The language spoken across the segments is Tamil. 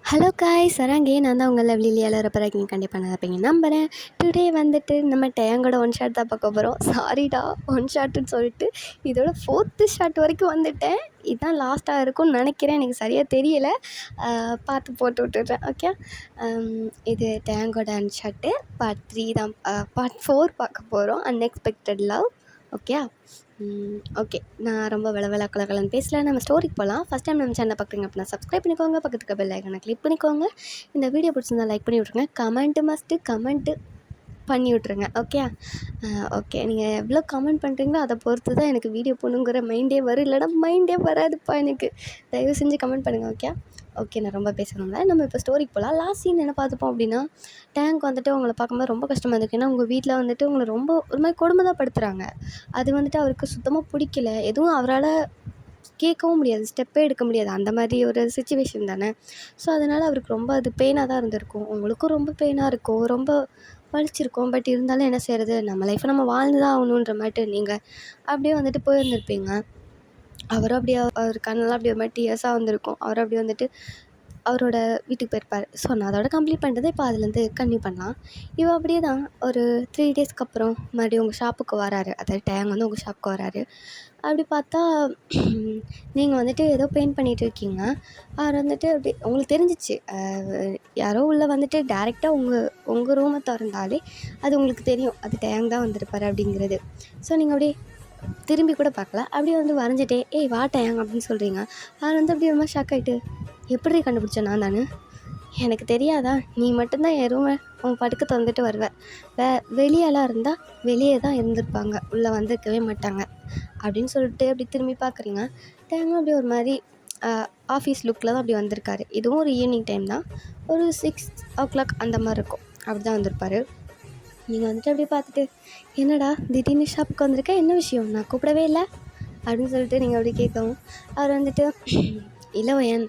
ஹலோ காய்ஸ் வராங்க நான் தான் உங்கள் லவ்லி எல்லாரும் இருக்கீங்க கண்டிப்பாக நான் இருப்பீங்க நம்புகிறேன். டுடே வந்துட்டு நம்ம டேங்கோட ஒன் ஷாட் தான் பார்க்க போகிறோம். சாரிடா ஒன் ஷாட்டுன்னு சொல்லிட்டு இதோட 4th ஷாட் வரைக்கும் வந்துட்டேன். இதுதான் லாஸ்ட்டாக இருக்கும்னு நினைக்கிறேன், எனக்கு சரியாக தெரியலை. பார்த்து போட்டு விட்டுடுறேன். ஓகே, இது டேங்கோட ஒன் ஷாட்டு பார்ட் 3 தான். பார்ட் 4 பார்க்க போகிறோம், அன்எக்ஸ்பெக்டட் லவ். ஓகே ஓகே, நான் ரொம்ப கலகலன்னு பேசல. நம்ம ஸ்டோரிக்கு போகலாம். ஃபஸ்ட் டைம் நம்ம சேனலை பார்க்குறீங்க அப்படின்னா சப்ஸ்கிரைப் பண்ணிக்கோங்க, பக்கத்துக்கு பெல் ஐக்கானை கிளிக் பண்ணிக்கோங்க. இந்த வீடியோ பிடிச்சிருந்தா லைக் பண்ணி விட்ருங்க. கமெண்ட்டு பண்ணி விட்ருங்க. ஓகே ஓகே, நீங்கள் எவ்வளோ கமெண்ட் பண்ணுறீங்களோ அதை பொறுத்து தான் எனக்கு வீடியோ போகணுங்கிற மைண்டே வரும், இல்லைனா மைண்டே வராதுப்பா எனக்கு. தயவு செஞ்சு கமெண்ட் பண்ணுங்கள். ஓகே ஓகே, நான் ரொம்ப பேசணும்ல. நம்ம இப்போ ஸ்டோரிக்கு போகலாம். லாஸ்ட் சீன் என்ன பார்த்துப்போம் அப்படின்னா, டேங்க் வந்துட்டு உங்களை பார்க்கும்போது ரொம்ப கஷ்டமாக இருக்குது. ஏன்னா உங்கள் வீட்டில் வந்துட்டு உங்களை ரொம்ப ஒரு மாதிரி கொடுமை தான் படுத்துகிறாங்க. அது வந்துட்டு அவருக்கு சுத்தமாக பிடிக்கல. எதுவும் அவரால் கேட்கவும் முடியாது, ஸ்டெப்பே எடுக்க முடியாது. அந்த மாதிரி ஒரு சிச்சுவேஷன் தானே. ஸோ அதனால் அவருக்கு ரொம்ப அது பெயினாக தான் இருந்திருக்கும். உங்களுக்கும் ரொம்ப பெயினாக இருக்கும், ரொம்ப வலிச்சிருக்கும். பட் இருந்தாலும் என்ன செய்கிறது, நம்ம லைஃப்பை நம்ம வாழ்ந்து தான் ஆகணுன்ற மாட்டு நீங்கள் அப்படியே வந்துட்டு போயிருந்துருப்பீங்க. அவரும் அப்படியே அவர் கண்ணெல்லாம் அப்படி ஒரு மாதிரி டியர்ஸாக வந்திருக்கும். அவரும் அப்படியே வந்துட்டு அவரோட வீட்டுக்கு போயிருப்பார். ஸோ நான் அதோட கம்ப்ளீட் பண்ணிட்டது. இப்போ அதுலேருந்து கன்டினியூ பண்ணலாம். இவள் அப்படியே தான் ஒரு 3 டேஸ்க்கு அப்புறம் மறுபடியும் உங்கள் ஷாப்புக்கு வராரு. அதாவது டேங் வந்து உங்கள் ஷாப்புக்கு வராரு. அப்படி பார்த்தா நீங்கள் வந்துட்டு ஏதோ பெயிண்ட் பண்ணிகிட்டு இருக்கீங்க. அவர் வந்துட்டு அப்படி உங்களுக்கு தெரிஞ்சிச்சு, யாரோ உள்ளே வந்துட்டு டேரெக்டாக உங்கள் ரூமை திறந்தாலே அது உங்களுக்கு தெரியும், அது டேங் தான் வந்திருப்பார் அப்படிங்கிறது. ஸோ நீங்கள் அப்படியே திரும்பி கூட பார்க்கல, அப்படியே வந்து வரைஞ்சிட்டே ஏய் வா டேங் அப்படின்னு சொல்கிறீங்க. அவர் வந்து அப்படியே ரொம்ப ஷாக் ஆகிட்டு, எப்படி கண்டுபிடிச்ச நான் தானே, எனக்கு தெரியாதா, நீ மட்டும்தான் என் ரூமை உன் படுக்க திறந்துட்டு வருவேன், வெளியெல்லாம் இருந்தால் வெளியே தான் இருந்திருப்பாங்க, உள்ளே வந்திருக்கவே மாட்டாங்க அப்படின்னு சொல்லிட்டு அப்படி திரும்பி பார்க்குறீங்க. டைமும் அப்படியே ஒரு மாதிரி ஆஃபீஸ் லுக்கில் தான் அப்படி வந்திருக்காரு. இதுவும் ஒரு ஈவினிங் டைம் தான், ஒரு 6 o'clock அந்த மாதிரி இருக்கும். அப்படி தான் வந்திருப்பார். நீங்கள் வந்துட்டு அப்படியே பார்த்துட்டு, என்னடா திடீர்னு ஷாப்புக்கு வந்திருக்க, என்ன விஷயம், நான் கூப்பிடவே இல்லை அப்படின்னு சொல்லிட்டு நீங்கள் அப்படி கேட்கவும், அவர் வந்துட்டு இல்லை வயன்,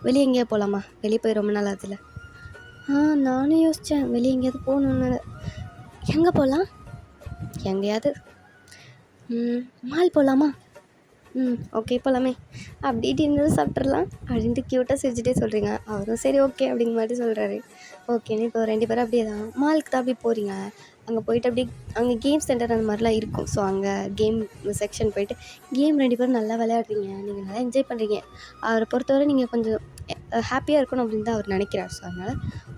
வெளியே எங்கேயா போகலாமா, வெளியே போய் ரொம்ப நாள் ஆகுதுல. நானும் யோசித்தேன் வெளியே எங்கேயாவது போகணுன்னு. எங்கே போகலாம், எங்கேயாவது மால் போகலாமா, ஓகே போகலாமே, அப்படி டின்னர் சாப்பிட்றலாம் அப்படின்ட்டு க்யூட்டாக சிரிச்சுட்டே சொல்கிறீங்க. அவரும் சரி ஓகே அப்படிங்கிற மாதிரி சொல்கிறாரு. ஓகேன்னு இப்போ 2 பேரும் அப்படியே தான் மாலுக்கு தான் அப்படி போகிறீங்க. அங்கே போயிட்டு அப்படியே அங்கே கேம் சென்டர் அந்த மாதிரிலாம் இருக்கும். ஸோ அங்கே கேம் செக்ஷன் போயிட்டு கேம் 2 பேரும் நல்லா விளையாடுறீங்க, நீங்கள் நல்லா என்ஜாய் பண்ணுறீங்க. அவரை பொறுத்தவரை நீங்கள் கொஞ்சம் ஹாப்பியாக இருக்கணும் அப்படின்னு தான் அவர் நினைக்கிறார். ஸோ அதனால்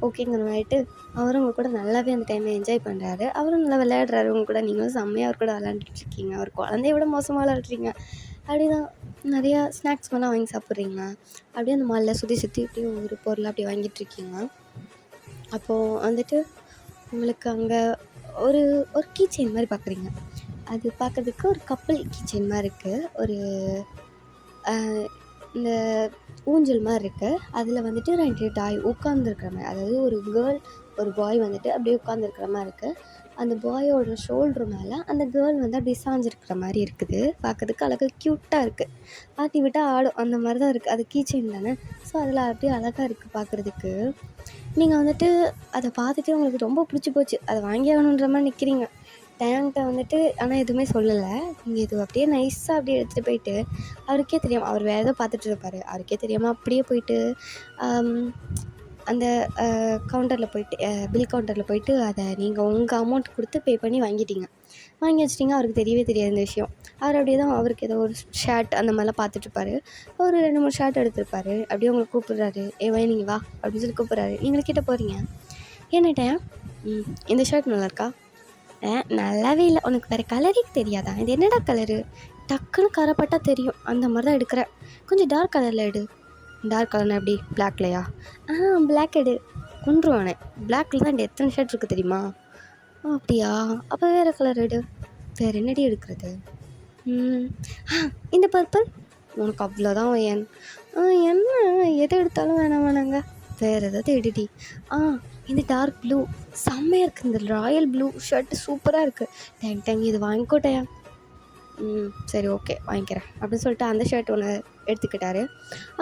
ஓகேங்கிற மாதிரிட்டு அவரும் உங்கள் கூட நல்லாவே அந்த டைமை என்ஜாய் பண்ணுறாரு. அவரும் நல்லா விளையாடுறாரு உங்க கூட. நீங்களும் செம்மையாக அவர் கூட விளையாண்டுட்ருக்கீங்க. அவர் குழந்தைய விட மோசமாக விளையாடுறீங்க. அப்படி தான் நிறையா ஸ்நாக்ஸ் எல்லாம் வாங்கி சாப்பிட்றீங்க. அப்படியே அந்த மாலில் சுற்றி இப்படி ஒரு பொருள் அப்படி வாங்கிட்டுருக்கீங்க. அப்போது வந்துட்டு உங்களுக்கு அங்கே ஒரு கீ செயின் மாதிரி பார்க்குறீங்க. அது பார்க்குறதுக்கு ஒரு கப்பல் கீ செயின் மாதிரி இருக்குது. ஒரு இந்த ஊஞ்சல் மாதிரி இருக்குது. அதில் வந்துட்டு 2 டாய் உட்காந்துருக்குற மாதிரி, அதாவது ஒரு கேர்ள் ஒரு பாய் வந்துட்டு அப்படியே உட்காந்துருக்குற மாதிரி இருக்குது. அந்த பாயோட ஷோல்ட்ரு மேலே அந்த கேர்ள் வந்து அப்படியே சாஞ்சிருக்கிற மாதிரி இருக்குது. பார்க்குறதுக்கு அழகாக க்யூட்டாக இருக்குது. ஆட்டி விட்டால் ஆடும், அந்த மாதிரி தான் இருக்குது. அது கீ செயின் தானே. ஸோ அதில் அப்படியே அழகாக இருக்குது பார்க்குறதுக்கு. நீங்கள் வந்துட்டு அதை பார்த்துட்டு உங்களுக்கு ரொம்ப பிடிச்சி போச்சு, அதை வாங்கி ஆகணுன்ற மாதிரி நிற்கிறீங்க. டேங்க்கிட்ட வந்துட்டு ஆனால் எதுவுமே சொல்லலை. நீங்கள் இது அப்படியே நைஸாக அப்படியே எடுத்துகிட்டு போயிட்டு, அவருக்கே தெரியாமல், அவர் வேறு ஏதோ பார்த்துட்டு இருப்பார், அவருக்கே தெரியாமல் அப்படியே போயிட்டு அந்த கவுண்டரில் போயிட்டு பில் கவுண்டரில் போயிட்டு அதை நீங்கள் உங்கள் அமௌண்ட் கொடுத்து பே பண்ணி வாங்கி வச்சிட்டிங்க. அவருக்கு தெரியவே தெரியாது இந்த விஷயம். அவர் அப்படியே தான் அவருக்கு ஏதோ ஒரு ஷர்ட் அந்த மாதிரிலாம் பார்த்துட்ருப்பாரு. ஒரு 2-3 ஷர்ட் எடுத்திருப்பாரு. அப்படியே உங்களை கூப்பிட்றாரு, வை நீங்கள் வா அப்படின்னு சொல்லி கூப்பிட்றாரு. நீங்களும் கிட்டே போகிறீங்க. என்னட்டேன் இந்த ஷர்ட் நல்லாயிருக்கா, நல்லாவே இல்லை, உனக்கு வேறு கலரே தெரியாதா, இது என்னடா கலரு, டக்குன்னு கரைப்பட்டா தெரியும், அந்த மாதிரி தான் எடுக்கிறேன், கொஞ்சம் டார்க் கலரில் எடு. டார்க் கலர்னா எப்படி, பிளாக்லையா, பிளாக் எடு, கொன்றுவானே, பிளாக்கில் தான் எத்தனை ஷர்ட் இருக்குது தெரியுமா, அப்படியா, அப்போ வேறு கலர் எடு. வேறு என்னடி எடுக்கிறது, இந்த பர்பிள், உனக்கு அவ்வளோதான் ஏன், என்ன எது எடுத்தாலும் வேணாங்க, வேறு ஏதாவது எடுடி. இந்த டார்க் ப்ளூ செம்மையாக இருக்குது, இந்த ராயல் ப்ளூ ஷர்ட்டு சூப்பராக இருக்குது, டேங் இது வாங்கிக்கோட்டையா. சரி ஓகே வாங்கிக்கிறேன் அப்படின்னு சொல்லிட்டு அந்த ஷர்ட் ஒன்று எடுத்துக்கிட்டாரு.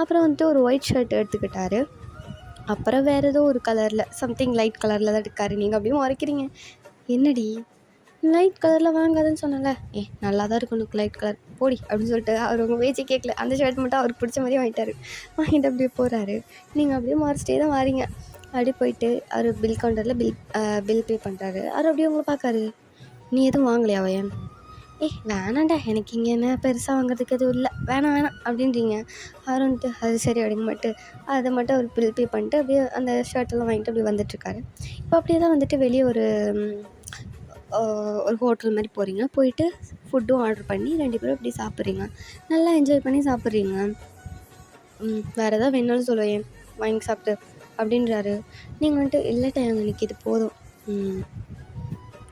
அப்புறம் வந்துட்டு ஒரு ஒயிட் ஷர்ட் எடுத்துக்கிட்டாரு. அப்புறம் வேறு ஏதோ ஒரு கலரில் சம்திங் லைட் கலரில் தான் எடுக்காரு. நீங்கள் அப்படியே மறைக்கிறீங்க, என்னடி லைட் கலரில் வாங்காதுன்னு சொன்னல, நல்லா தான் இருக்கும் உனக்கு லைட் கலர் போடி அப்படின்னு சொல்லிட்டு அவர் உங்கள் பேச்சு கேட்கல. அந்த ஷர்ட் மட்டும் அவருக்கு பிடிச்ச மாதிரியே வாங்கிட்டாரு. வாங்கிட்டு அப்படியே போகிறாரு. நீங்கள் அப்படியே மாறிச்சிட்டே தான் வாரீங்க. அப்படியே போயிட்டு அவர் பில் கவுண்டரில் பில் பே பண்ணுறாரு. அவர் அப்படியே உங்களை பார்க்காரு. நீ எதுவும் வாங்கலையா வயன்? வேணாண்டா, எனக்கு இங்கே என்ன பெருசாக வாங்குறதுக்கு எதுவும் இல்லை, வேணாம் அப்படின்றீங்க. அவர் வந்துட்டு அது சரி அப்படிங்க மட்டும் அதை மட்டும் அவர் பில் பே பண்ணிட்டு அப்படியே அந்த ஷர்ட்டெல்லாம் வாங்கிட்டு அப்படியே வந்துட்டுருக்காரு. இப்போ அப்படியே தான் வந்துட்டு வெளியே ஒரு ஹோட்டல் மாதிரி போகிறீங்க. போயிட்டு ஃபுட்டும் ஆர்டர் பண்ணி 2 பேரும் அப்படி சாப்பிட்றீங்க. நல்லா என்ஜாய் பண்ணி சாப்பிட்றீங்க. வேறு எதாவது வேணாலும் சொல்லுவேன் வாங்கி சாப்பிட்டு அப்படின்றாரு. நீங்கள் வந்துட்டு இல்லைட்டா எனக்கு இது போதும்.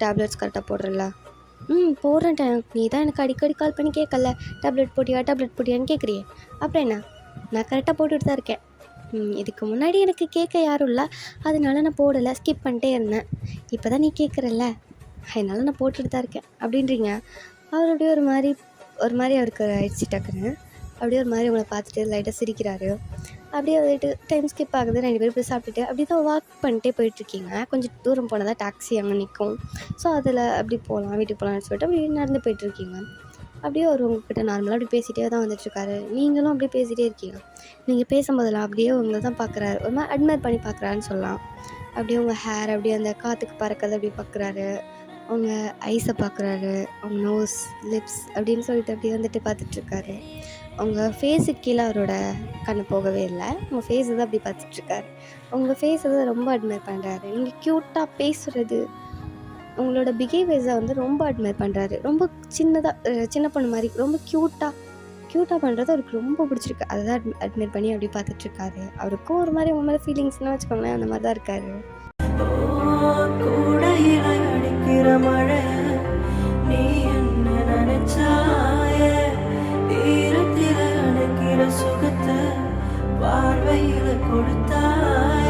டேப்லெட்ஸ் கரெக்டாக போடுறல? போடுறேன் டைம். நீ தான் எனக்கு அடிக்கடி கால் பண்ணி கேட்கல, டேப்லெட் போட்டியான்னு கேட்குறியே. அப்புறம் என்ன, நான் கரெக்டாக போட்டுட்டு தான் இருக்கேன். இதுக்கு முன்னாடி எனக்கு கேட்க யாரும் இல்லை, அதனால நான் போடலை, ஸ்கிப் பண்ணிட்டே இருந்தேன். இப்போ தான் நீ கேட்குறல்ல, அதனால நான் போட்டுட்டு தான் இருக்கேன் அப்படின்றீங்க. அவர் அப்படியே ஒரு மாதிரி அவருக்கு ஆயிடுச்சு டக்குன்னு. அப்படியே ஒரு மாதிரி உங்களை பார்த்துட்டு லைட்டாக சிரிக்கிறாரு. அப்படியே வந்துட்டு டைம் ஸ்கிப் ஆகுது. 2 பேரும் போய் சாப்பிட்டுட்டு அப்படியே தான் வாக் பண்ணிட்டே போயிட்டுருக்கீங்க. கொஞ்சம் தூரம் போனால் தான் டாக்ஸி அங்கே நிற்கும். ஸோ அதில் அப்படி போகலாம், வீட்டுக்கு போகலான்னு சொல்லிட்டு அப்படியே நடந்து போயிட்டுருக்கீங்க. அப்படியே அவர் உங்கள்கிட்ட நார்மலாக அப்படி பேசிகிட்டே தான் வந்துட்டுருக்காரு. நீங்களும் அப்படியே பேசிகிட்டே இருக்கீங்க. நீங்கள் பேசும்போதெல்லாம் அப்படியே உங்களை தான் பார்க்குறாரு. ஒரு மாதிரி அட்மையர் பண்ணி பார்க்குறாருன்னு சொல்லலாம். அப்படியே உங்கள் ஹேர் அப்படியே அந்த காற்றுக்கு பறக்கிறத அப்படி பார்க்குறாரு. அவங்க ஐஸை பார்க்குறாரு, அவங்க நோஸ், லிப்ஸ் அப்படின்னு சொல்லிட்டு அப்படியே வந்துட்டு பார்த்துட்ருக்காரு. அவங்க ஃபேஸுக்கு கீழே அவரோட கண்ணு போகவே இல்லை. உங்கள் ஃபேஸை தான் அப்படி பார்த்துட்ருக்காரு. உங்கள் ஃபேஸை தான் ரொம்ப அட்மையர் பண்ணுறாரு. நீங்கள் க்யூட்டாக பேசுகிறது, உங்களோட பிஹேவியர்ஸை வந்து ரொம்ப அட்மையர் பண்ணுறாரு. ரொம்ப சின்ன பொண்ணு மாதிரி ரொம்ப க்யூட்டாக பண்ணுறது அவருக்கு ரொம்ப பிடிச்சிருக்கு. அதை தான் அட்மையர் பண்ணி அப்படி பார்த்துட்ருக்காரு. அவருக்கும் ஒரு மாதிரி உங்க மேலே ஃபீலிங்ஸ்னால் வச்சுக்கோங்களேன், அந்த மாதிரி தான் இருக்காரு. மழை நீ என்ன நினைச்சாய, ஈரத்தில அணைக்கிற சுகத்தை பார்வையில கொடுத்தாய,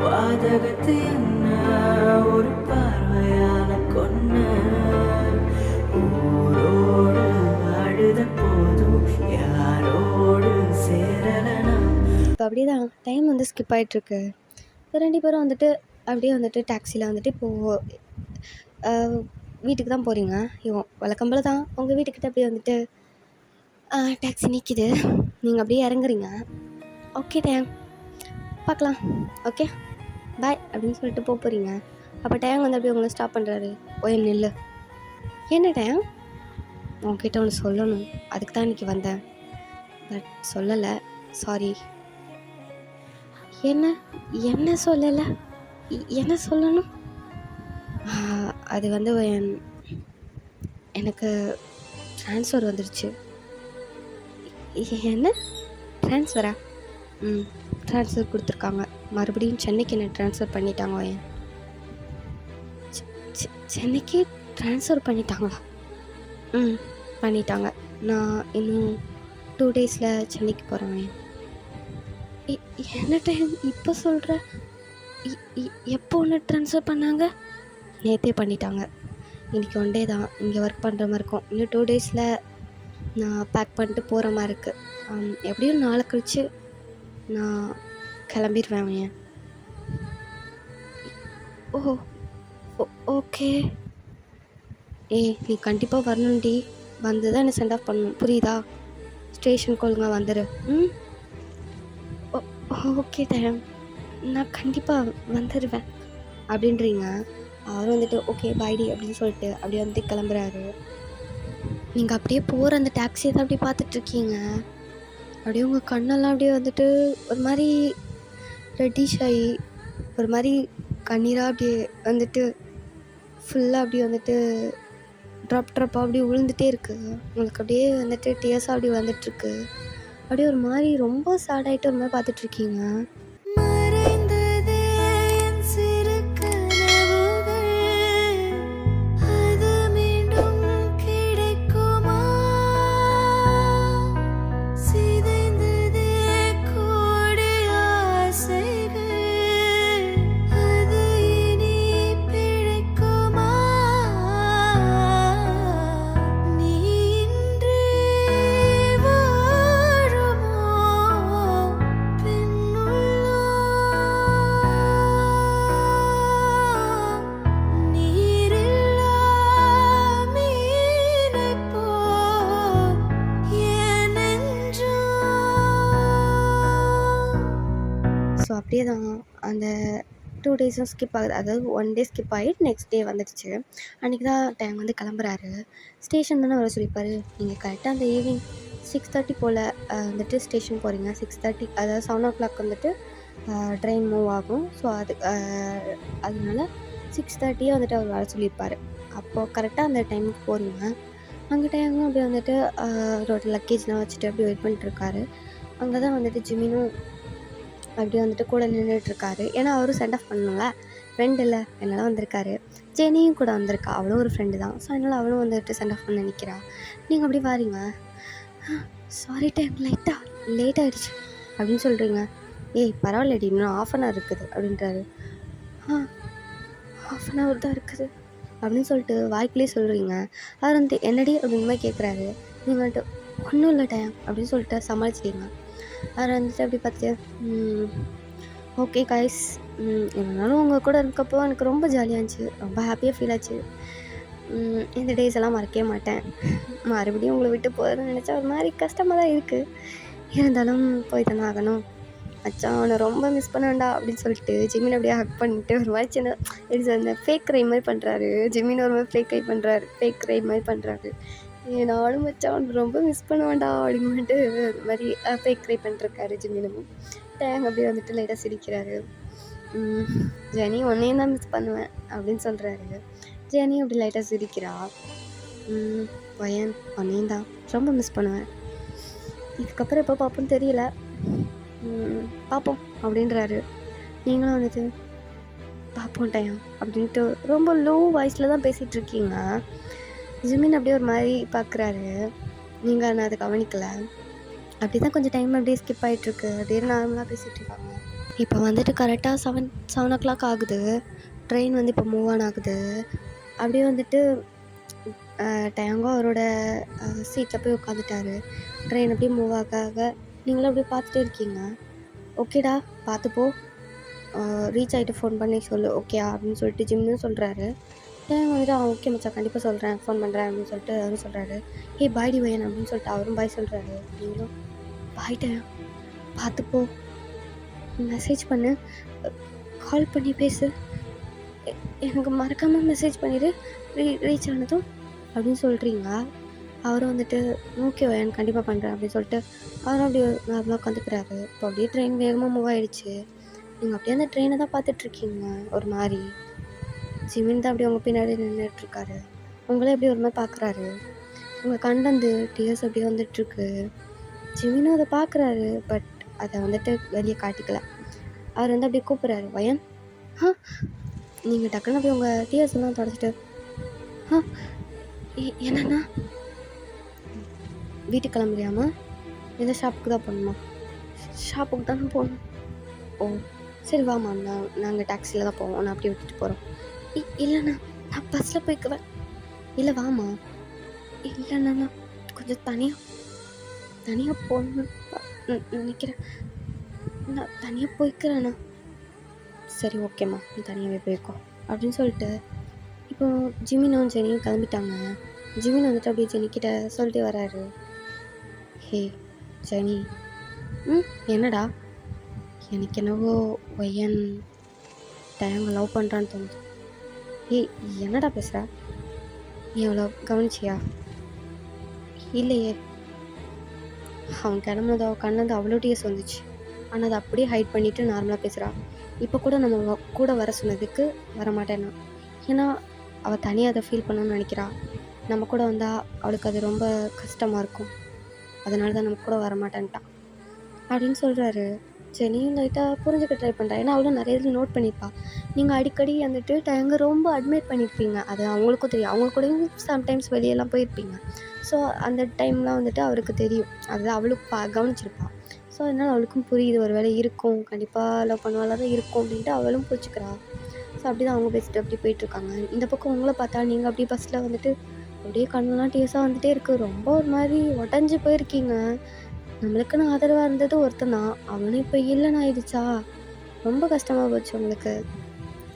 பாதகத்து என்ன ஒரு பார்வையால கொன்ன, ஊரோடு அழுத போதும் யாரோடு சேரலனா. இப்போ அப்படிதான் டைம் வந்து ஸ்கிப் ஆகிட்டுருக்கு. 2 பேரும் வந்துட்டு அப்படியே வந்துட்டு டாக்ஸியில் வந்துட்டு இப்போது வீட்டுக்கு தான் போகிறீங்க. வழக்கம் போல் தான் உங்கள் வீட்டுக்கிட்ட அப்படியே வந்துட்டு டாக்ஸி நிற்கிது. நீங்கள் அப்படியே இறங்குறீங்க. ஓகே டைம் பார்க்கலாம், ஓகே பாய் அப்படின்னு சொல்லிட்டு போகிறீங்க. அப்போ டைம் வந்து அப்படியே உங்களை ஸ்டாப் பண்ணுறாரு. ஓய் நில்லு. என்ன டைம், உங்ககிட்ட ஒன்று சொல்லணும், அதுக்கு தான் இன்றைக்கி வந்தேன், பட் சொல்லலை, சாரி. என்ன சொல்லலை? என்ன சொல்லணும்? அது வந்து எனக்கு ட்ரான்ஸ்ஃபர் வந்துடுச்சு. என்ன ட்ரான்ஸ்ஃபரா? ட்ரான்ஸ்ஃபர் கொடுத்துருக்காங்க. மறுபடியும் சென்னைக்கு என்ன ட்ரான்ஸ்ஃபர் பண்ணிட்டாங்க. சென்னைக்கு ட்ரான்ஸ்ஃபர் பண்ணிட்டாங்களா? பண்ணிட்டாங்க. நான் இன்னும் 2 டேஸில் சென்னைக்கு போகிறேன். என்ன டைம் இப்போ சொல்கிற? எப்போ ஒன்று ட்ரான்ஸ்ஃபர் பண்ணாங்க? நேற்றே பண்ணிட்டாங்க. இன்றைக்கி 1 டே தான் இங்கே ஒர்க் பண்ணுற மாதிரி இருக்கும். இன்னும் 2 டேஸில் நான் பேக் பண்ணிட்டு போகிற மாதிரி இருக்குது. எப்படியும் நாளை கழிச்சு நான் கிளம்பிடுவேன். ஓகே. நீ கண்டிப்பாக வரணும்டி. வந்து தான் என்னை சென்ட் ஆஃப் பண்ணணும், புரியுதா? ஸ்டேஷனுக்கு ஒழுங்காக வந்துடு. ஓகே டைம், நான் கண்டிப்பாக வந்துடுவேன் அப்படின்றீங்க. அவரும் வந்துட்டு ஓகே பாய்டி அப்படின்னு சொல்லிட்டு அப்படியே வந்து கிளம்புறாரு. நீங்கள் அப்படியே போகிற அந்த டாக்ஸியை தான் அப்படியே பார்த்துட்ருக்கீங்க. அப்படியே உங்கள் கண்ணெல்லாம் அப்படியே வந்துட்டு ஒரு மாதிரி ரெட்டிஷ் ஆகி ஒரு மாதிரி கண்ணீராக அப்படியே வந்துட்டு ஃபுல்லாக அப்படியே வந்துட்டு ட்ராப்பாக அப்படியே விழுந்துகிட்டே இருக்குது. உங்களுக்கு அப்படியே வந்துட்டு டேஸாக அப்படியே வந்துட்டுருக்கு. அப்படியே ஒரு மாதிரி ரொம்ப சேடாகிட்டு ஒரு மாதிரி பார்த்துட்ருக்கீங்க. அப்படியே தான் அந்த 2 டேஸும் ஸ்கிப் ஆகுது. அதாவது 1 டே ஸ்கிப் ஆகிட்டு நெக்ஸ்ட் டே வந்துடுச்சு. அன்றைக்கி தான் டைம் வந்து கிளம்புறாரு. ஸ்டேஷன் தானே வர சொல்லியிருப்பாரு. நீங்கள் கரெக்டாக அந்த ஈவினிங் 6:30 போல் வந்துட்டு ஸ்டேஷன் போகிறீங்க. 6:30 அதாவது 7 வந்துட்டு ட்ரெயின் மூவ் ஆகும். ஸோ அதனால 6:30 வந்துட்டு அவர் வர சொல்லியிருப்பார். அப்போது கரெக்டாக அந்த டைமுக்கு போகிறீங்க. அங்கே டைமும் அப்படியே வந்துட்டு அவரோட லக்கேஜ்லாம் வச்சுட்டு அப்படியே வெயிட் பண்ணிட்டுருக்காரு. அங்கே தான் வந்துட்டு ஜிமினும் அப்படியே வந்துட்டு கூட நின்றுட்டுருக்காரு. ஏன்னா அவரும் சென்ட் ஆஃப் பண்ணணும்ல, ஃப்ரெண்ட் இல்லை என்னால் வந்திருக்காரு. ஜெனியும் கூட வந்திருக்கா, அவளும் ஒரு ஃப்ரெண்டு தான். ஸோ அதனால் அவளும் வந்துட்டு சென்ட் ஆஃப் பண்ண நிற்கிறா. நீங்கள் அப்படி வாரீங்க. சாரி டைம் லேட் ஆகிடுச்சு அப்படின்னு சொல்கிறீங்க. ஏய் பரவாயில்லடி, இன்னும் 1/2 இருக்குது அப்படின்றாரு. ½ தான் இருக்குது அப்படின்னு சொல்லிட்டு வாய்க்குள்ளேயே சொல்கிறீங்க. அவர் வந்து என்னடி அப்படின்ற மாதிரி கேட்குறாரு. நீங்கள் வந்துட்டு ஒன்றும் இல்லை டைம் அப்படின்னு சொல்லிட்டு சமாளிச்சிட்டீங்க. அவர் வந்துட்டு அப்படி பார்த்துட்டு ஓகே கைஸ், என்னாலும் உங்கள் கூட இருக்கப்போ எனக்கு ரொம்ப ஜாலியாக இருந்துச்சு, ரொம்ப ஹாப்பியாக ஃபீல் ஆச்சு. இந்த டேஸ் எல்லாம் மறக்கவே மாட்டேன். மறுபடியும் உங்களை விட்டு போகிறதுன்னு நினச்சா ஒரு மாதிரி கஷ்டமாக தான் இருக்குது. இருந்தாலும் போய் தானே ஆகணும். மச்சான் அவனை ரொம்ப மிஸ் பண்ணாண்டா அப்படின்னு சொல்லிட்டு ஜிமின் அப்படியே ஹக் பண்ணிட்டு ஒரு மாதிரி சின்ன எப்படி அந்த ஃபேக் க்ரை மாதிரி பண்ணுறாரு. ஜிமின் ஒரு மாதிரி ஃபேக் க்ரை மாதிரி பண்ணுறாரு. நானும் மச்சான் அவனை ரொம்ப மிஸ் பண்ணுவான்டா அப்படின்ட்டு ஒரு மாதிரி ஃபேக் க்ரை பண்ணிருக்காரு ஜிமினும். டேங் அப்படியே வந்துட்டு லைட்டாக சிரிக்கிறாரு. ஜெனி உன்னையும் தான் மிஸ் பண்ணுவேன் அப்படின்னு சொல்கிறாரு. ஜெனி அப்படி லைட்டாக சிரிக்கிறா. பையன் உன்னையும் தான் ரொம்ப மிஸ் பண்ணுவேன், இதுக்கப்புறம் எப்போ பார்ப்போன்னு தெரியல, பார்ப்போம் அப்படின்றாரு. நீங்களும் வந்துட்டு பார்ப்போம் டைம் அப்படின்ட்டு ரொம்ப லோ வாய்ஸில் தான் பேசிகிட்ருக்கீங்க. ஜிமின் அப்படியே ஒரு மாதிரி பார்க்குறாரு. நீங்கள் நான் அதை கவனிக்கலை. அப்படி தான் கொஞ்சம் டைம் அப்படியே ஸ்கிப் ஆகிட்ருக்கு. அப்படியே நார்மலாக பேசிகிட்ருக்காங்க. இப்போ வந்துட்டு கரெக்டாக 7 o'clock ஆகுது. ட்ரெயின் வந்து இப்போ மூவ் ஆன் ஆகுது. அப்படியே வந்துட்டு டயங்கோ அவரோட சீட்டில் போய் உட்காந்துட்டாரு. ட்ரெயின் அப்படியே மூவ் ஆக நீங்களும் அப்படியே பார்த்துட்டே இருக்கீங்க. ஓகேடா பார்த்துப்போ, ரீச் ஆகிட்டு ஃபோன் பண்ணி சொல்லு ஓகேயா அப்படின்னு சொல்லிட்டு ஜிம்மும் சொல்கிறாரு. டேங் வந்துட்டு ஓகே மச்சான் கண்டிப்பாக சொல்கிறேன், ஃபோன் பண்ணுறேன் அப்படின்னு சொல்லிட்டு அவரும் சொல்கிறாரு. பாய் டி வயன் அப்படின்னு சொல்லிட்டு அவரும் பாய் சொல்கிறாரு. நீங்களும் பாய் டேங் பார்த்துப்போ, மெசேஜ் பண்ணு, கால் பண்ணி பேசு, எனக்கு மறக்காமல் மெசேஜ் பண்ணிவிடு ரீச் ஆனதும் அப்படின்னு சொல்கிறீங்க. அவரும் வந்துட்டு ஓகே வயன் கண்டிப்பாக பண்ணுறேன் அப்படின்னு சொல்லிட்டு அவரும் அப்படியே நார்மலாக உட்காந்துக்கிறாரு. இப்போ அப்படியே ட்ரெயின் வேகமாக மூவ் ஆகிடுச்சு. நீங்கள் அப்படியே அந்த ட்ரெயினை தான் பார்த்துட்ருக்கீங்க. ஒரு மாதிரி ஜிமின் தான் அப்படியே உங்கள் பின்னாடி நின்றுட்டுருக்காரு. உங்களே அப்படியே ஒரு மாதிரி பார்க்குறாரு. உங்கள் கண்டந்து டியர்ஸ் அப்படியே வந்துட்டுருக்கு. ஜிமினும் அதை பார்க்குறாரு. பட் அதை வந்துட்டு வெளியே காட்டிக்கல. அவர் வந்து அப்படியே கூப்பிட்றாரு. வயன் நீங்கள் டக்குன்னு அப்படியே உங்கள் டியர்ஸ் எல்லாம் தொடச்சிட்டு என்னண்ணா வீட்டுக்கு கிளம்புறியாமா, எந்த ஷாப்புக்கு தான் போகணுமா? ஷாப்புக்கு தானே போகணும். ஓ சரி வாமா, நாங்கள் டாக்ஸியில் தான் போவோம், நான் அப்படியே விட்டுட்டு போகிறோம். இல்லைண்ணா நான் பஸ்ஸில் போய்க்குவேன். இல்லை வாமா. இல்லைண்ணா நான் கொஞ்சம் தனியாக போகணுன்னு நினைக்கிறேன், நான் தனியாக போய்க்கிறேண்ணா. சரி ஓகேம்மா, நீ தனியாகவே போய்க்கோ அப்படின்னு சொல்லிட்டு இப்போ ஜிமினும் ஜெனியும் கிளம்பிட்டாங்க. ஜிமின் வந்துட்டு அப்படியே ஜெனிக்கிட்ட சொல்லிட்டு வராரு. ஹே ஜெனி, என்னடா? எனக்கு என்னவோ ஒய்யன் டயங்க லவ் பண்ணுறான்னு தோணுது. என்னடா பேசுகிற? நீ அவ்வளோ கவனிச்சியா? இல்லையே, அவன் கிளம்புனது அவள் கண்ணது அவ்வளோ டீஸ் வந்துச்சு. ஆனால் அதை அப்படியே ஹைட் பண்ணிவிட்டு நார்மலாக பேசுகிறா. இப்போ கூட நம்ம கூட வர சொன்னதுக்கு வரமாட்டேன்னா, ஏன்னா அவள் தனியாக அதை ஃபீல் பண்ணணும்னு நினைக்கிறா. நம்ம கூட வந்தால் அவளுக்கு அது ரொம்ப கஷ்டமாக இருக்கும், அதனால தான் நம்ம கூட வரமாட்டேன்ட்டான் அப்படின்னு சொல்கிறாரு. ஜெனியும் லைட்டாக புரிஞ்சுக்க ட்ரை பண்ணுறா. ஏன்னா அவளும் நிறைய இதில் நோட் பண்ணியிருப்பாள். நீங்கள் அடிக்கடி வந்துட்டு டயங்க ரொம்ப அட்மைட் பண்ணியிருப்பீங்க, அது அவங்களுக்கும் தெரியும். அவங்க கூடயும் சம்டைம்ஸ் வெளியெல்லாம் போயிருப்பீங்க. ஸோ அந்த டைம்லாம் வந்துட்டு அவருக்கு தெரியும், அது அவளுக்கு கவனிச்சிருப்பாள். ஸோ அதனால் அவளுக்கும் புரியுது, ஒரு வேலை இருக்கும், கண்டிப்பாக லவ் பண்ணுவால தான் இருக்கும் அப்படின்ட்டு அவளும் பிடிச்சிக்கிறா. ஸோ அப்படி தான் அவங்க பேசிட்டு அப்படி போயிட்டுருக்காங்க. இந்த பக்கம் உங்களை பார்த்தா நீங்கள் அப்படியே பஸ்ஸில் வந்துட்டு அப்படியே கண்ணெல்லாம் டீஸாக வந்துட்டே இருக்குது. ரொம்ப ஒரு மாதிரி உடஞ்சி போயிருக்கீங்க. நம்மளுக்குன்னு ஆதரவாக இருந்தது ஒருத்தன் தான், அவனும் இப்போ இல்லைன்னு ஆயிடுச்சா, ரொம்ப கஷ்டமாக போச்சு உங்களுக்கு.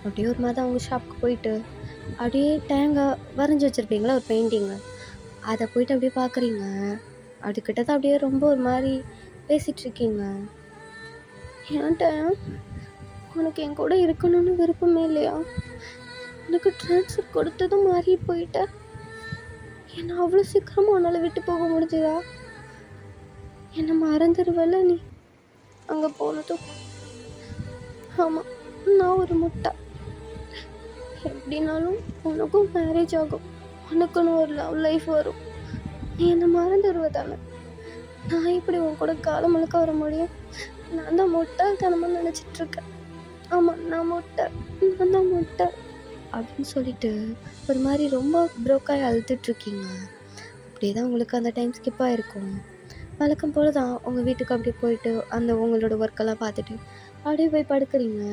அப்படியே ஒரு மாதிரி அவங்க ஷாப்புக்கு போயிட்டு அப்படியே டேங்க வரைஞ்சி வச்சுருப்பீங்களா ஒரு பெயிண்டிங்கு, அதை போயிட்டு அப்படியே பார்க்குறீங்க. அதுக்கிட்ட தான் அப்படியே ரொம்ப ஒரு மாதிரி பேசிகிட்ருக்கீங்க. ஏன்ட்ட உனக்கு என் கூட இருக்கணும்னு விருப்பமே இல்லையா? எனக்கு ட்ரான்ஸ்ஃபர் கொடுத்ததும் மாறி போயிட்ட. என்னை அவ்வளோ சீக்கிரமாக உன்னால் விட்டு போக முடிஞ்சுதா? என்னை மறந்துடுவல நீ அங்கே போனதும்? ஆமாம், நான் ஒரு முட்டை. எப்படினாலும் உனக்கும் மேரேஜ் ஆகும், உனக்குன்னு ஒரு லவ் லைஃப் வரும். நீ என்னை மறந்துடுவ தானே? நான் இப்படி உன் கூட காலம் முழுக்க வர முடியும்? நான் தான் முட்டாள்தனமாக நினச்சிட்ருக்கேன். ஆமாம், நான் முட்டை, நான் தான் முட்டை அப்படின்னு சொல்லிட்டு ஒரு மாதிரி ரொம்ப ப்ரோக்காகி அழுதுட்ருக்கீங்க. அப்படியே தான் உங்களுக்கு அந்த டைம் ஸ்கிப் ஆகிருக்கும். வழக்கம் போல் தான் உங்கள் வீட்டுக்கு அப்படியே போயிட்டு அந்த உங்களோட ஒர்க்கெல்லாம் பார்த்துட்டு அப்படியே போய் படுக்கிறீங்க.